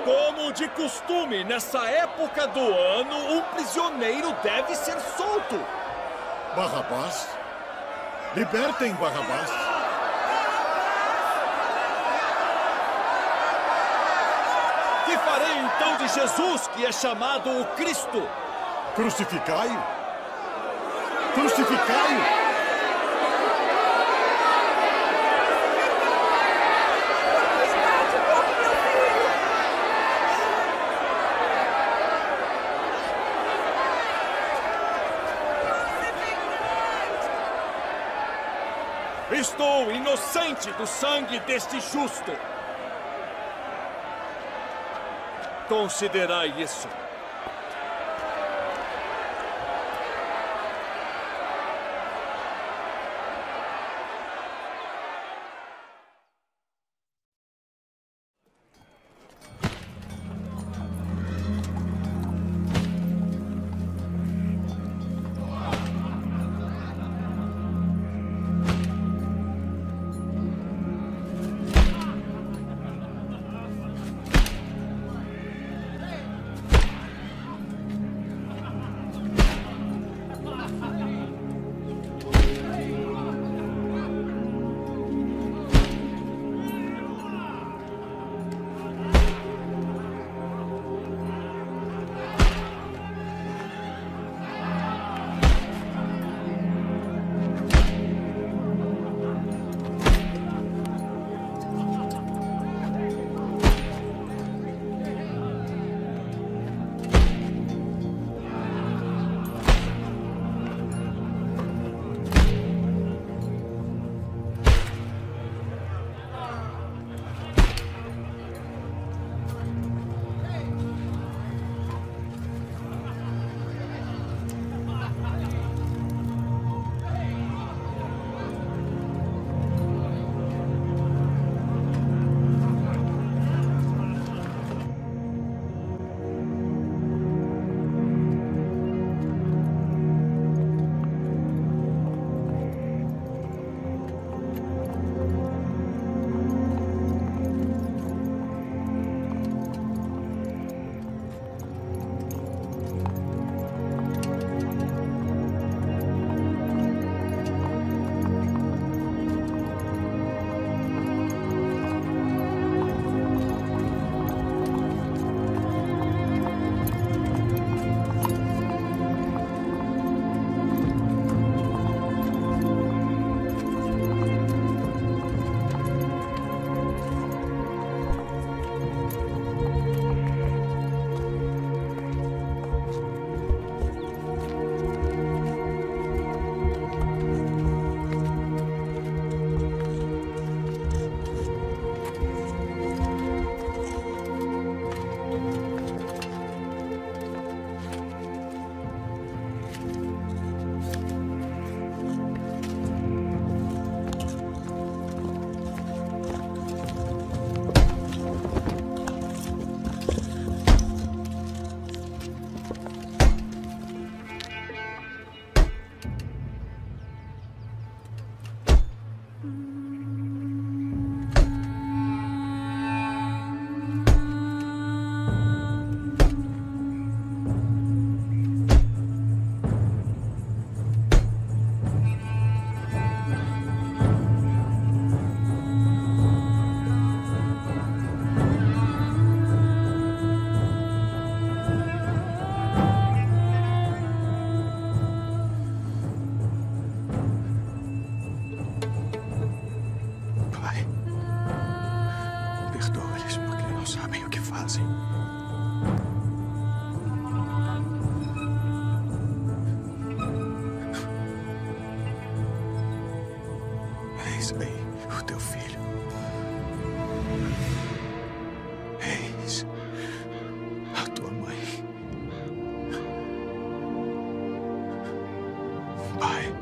Como de costume, nessa época do ano, um prisioneiro deve ser solto. Barrabás? Libertem Barrabás. Que farei então de Jesus, que é chamado o Cristo? Crucificai-o! Crucificai-o! Estou inocente do sangue deste justo. Considerai isso. Eis aí o teu filho. Eis a tua mãe. Pai,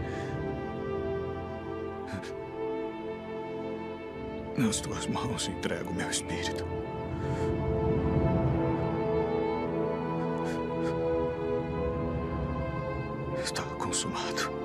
nas tuas mãos entrego o meu espírito. Está consumado.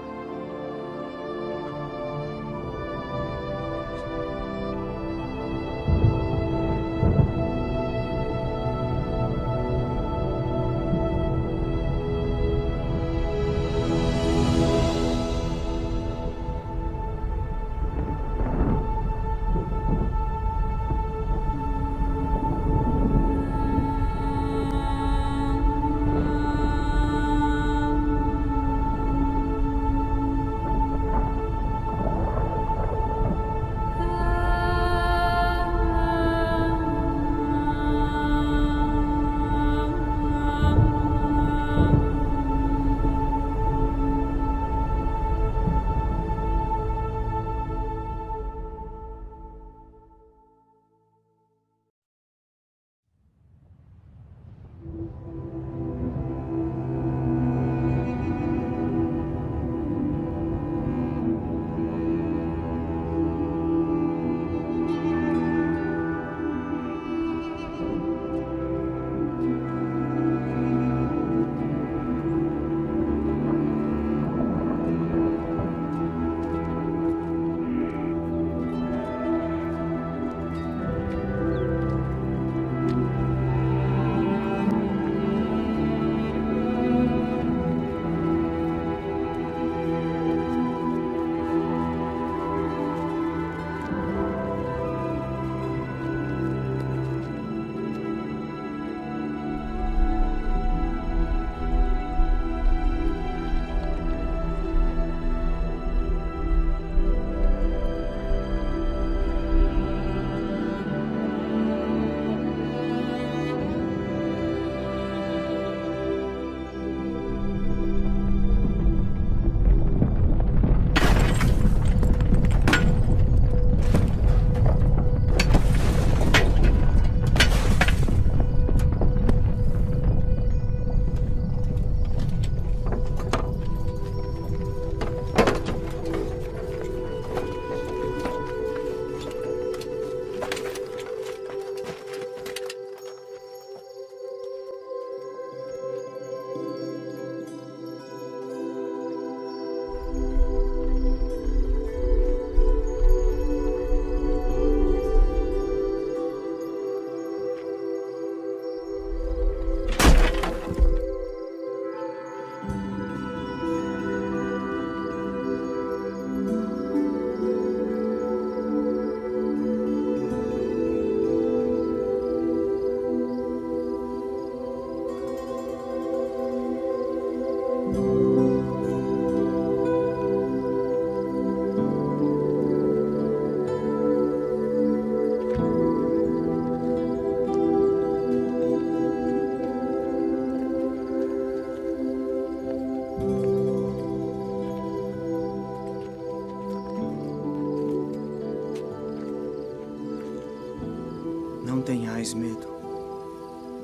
Não tenhais medo,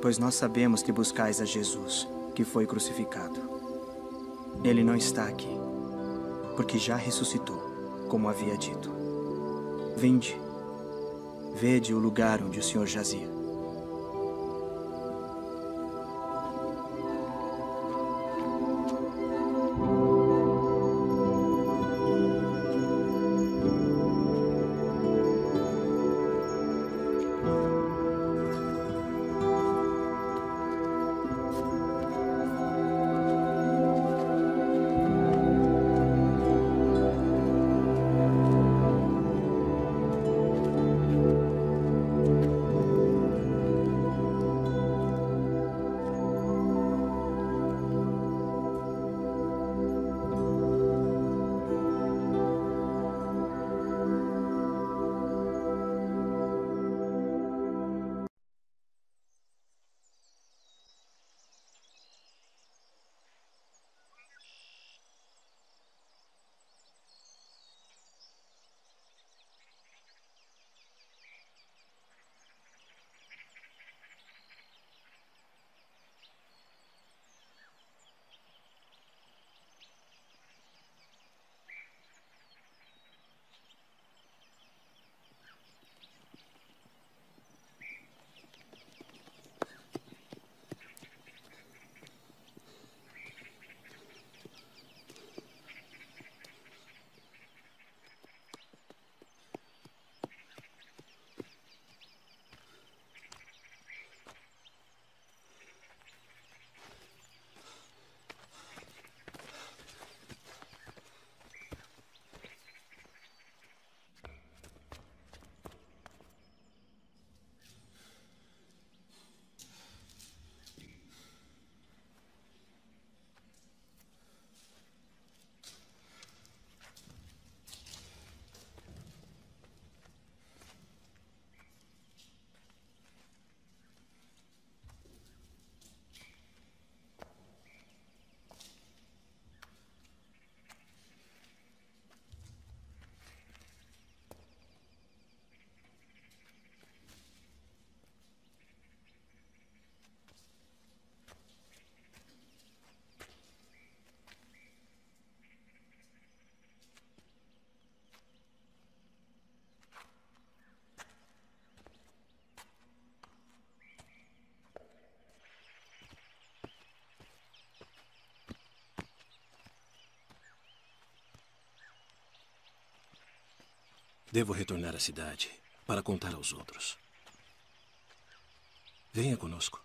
pois nós sabemos que buscais a Jesus, que foi crucificado. Ele não está aqui, porque já ressuscitou, como havia dito. Vinde, vede o lugar onde o Senhor jazia. Devo retornar à cidade para contar aos outros. Venha conosco.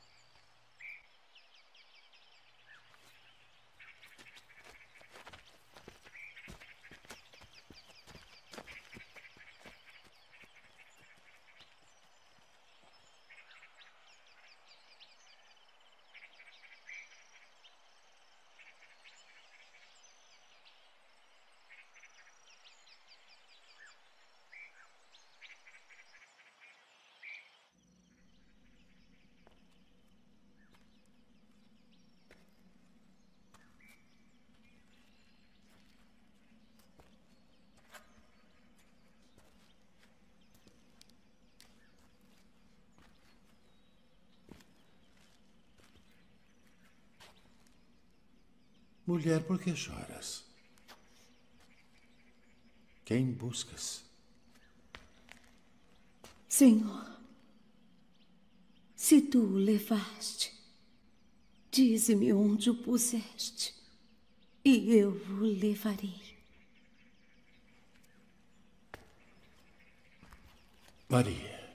Mulher, por que choras? Quem buscas? Senhor, se tu o levaste, dize-me onde o puseste, e eu o levarei. Maria.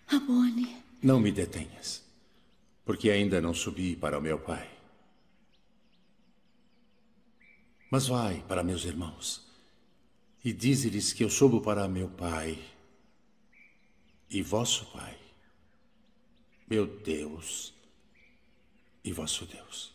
Rabboni. Não me detenhas, porque ainda não subi para o meu pai. Mas vai para meus irmãos e dize-lhes que eu subo para meu pai e vosso pai, meu Deus e vosso Deus.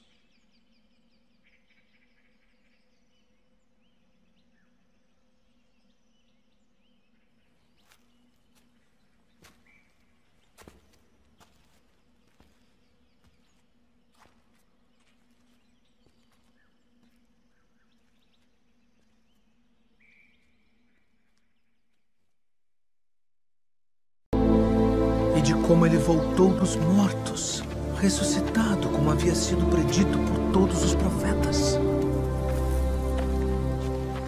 E de como ele voltou dos mortos, ressuscitado, como havia sido predito por todos os profetas.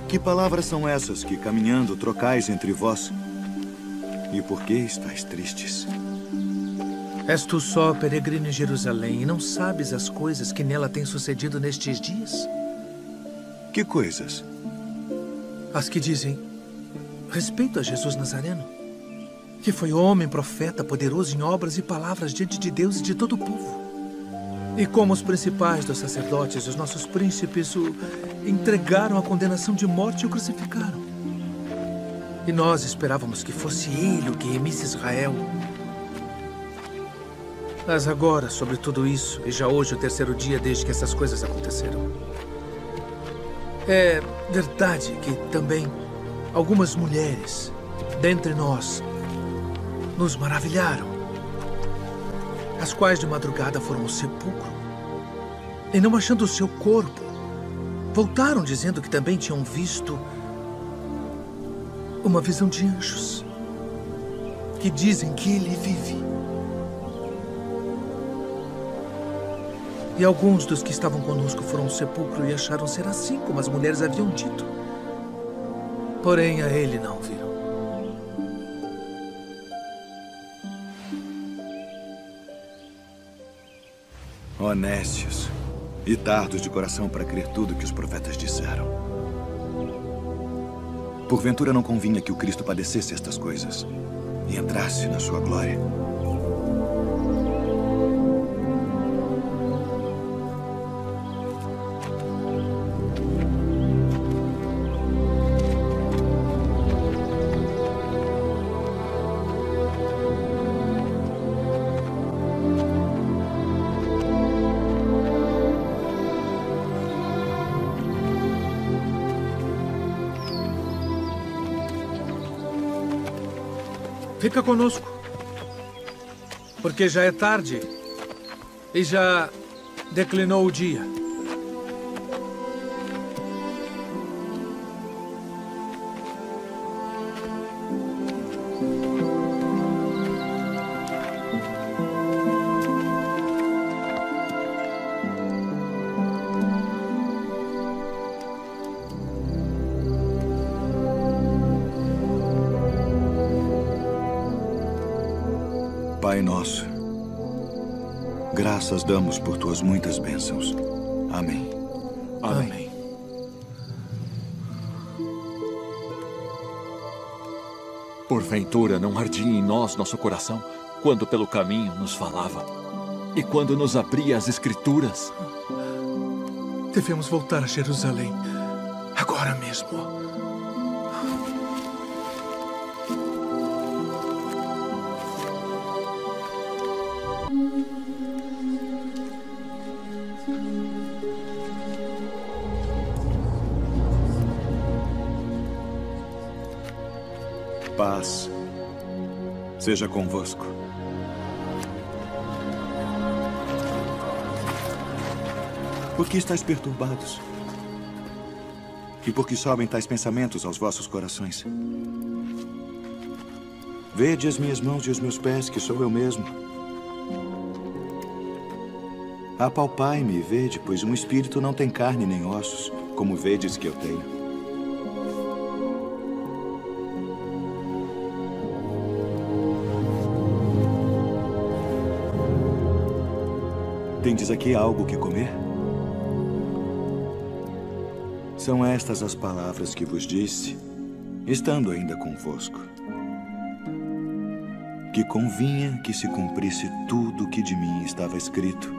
Que palavras são essas que, caminhando, trocais entre vós? E por que estáis tristes? És tu só peregrino em Jerusalém e não sabes as coisas que nela têm sucedido nestes dias? Que coisas? As que dizem respeito a Jesus Nazareno, que foi homem, profeta, poderoso em obras e palavras diante de Deus e de todo o povo. E como os principais dos sacerdotes e os nossos príncipes o entregaram à condenação de morte e o crucificaram. E nós esperávamos que fosse ele o que remisse Israel. Mas agora, sobre tudo isso, e já hoje o terceiro dia desde que essas coisas aconteceram, é verdade que também algumas mulheres dentre nós nos maravilharam, as quais de madrugada foram ao sepulcro e, não achando o seu corpo, voltaram dizendo que também tinham visto uma visão de anjos que dizem que ele vive. E alguns dos que estavam conosco foram ao sepulcro e acharam ser assim como as mulheres haviam dito. Porém, a ele não viram. Honestos e tardos de coração para crer tudo que os profetas disseram. Porventura não convinha que o Cristo padecesse estas coisas e entrasse na sua glória. Fica conosco, porque já é tarde e já declinou o dia. Pai nosso, graças damos por tuas muitas bênçãos. Amém. Amém. Porventura não ardia em nós nosso coração quando pelo caminho nos falava e quando nos abria as Escrituras? Devemos voltar a Jerusalém agora mesmo. Paz seja convosco. Por que estáis perturbados? E por que sobem tais pensamentos aos vossos corações? Vede as minhas mãos e os meus pés, que sou eu mesmo. Apalpai-me e vede, pois um espírito não tem carne nem ossos, como vedes que eu tenho. Tendes aqui algo que comer? São estas as palavras que vos disse, estando ainda convosco. Que convinha que se cumprisse tudo o que de mim estava escrito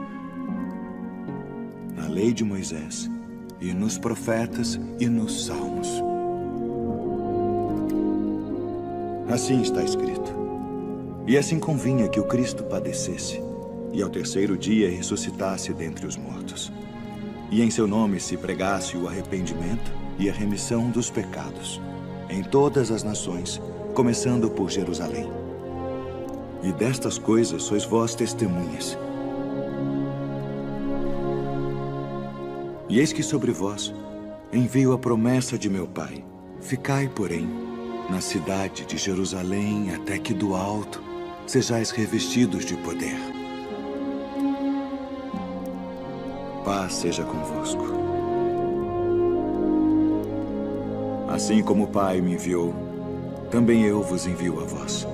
na lei de Moisés, e nos profetas e nos salmos. Assim está escrito. E assim convinha que o Cristo padecesse, e ao terceiro dia ressuscitasse dentre os mortos. E em seu nome se pregasse o arrependimento e a remissão dos pecados, em todas as nações, começando por Jerusalém. E destas coisas sois vós testemunhas. E eis que sobre vós envio a promessa de meu Pai. Ficai, porém, na cidade de Jerusalém, até que do alto sejais revestidos de poder. Paz seja convosco. Assim como o Pai me enviou, também eu vos envio a vós.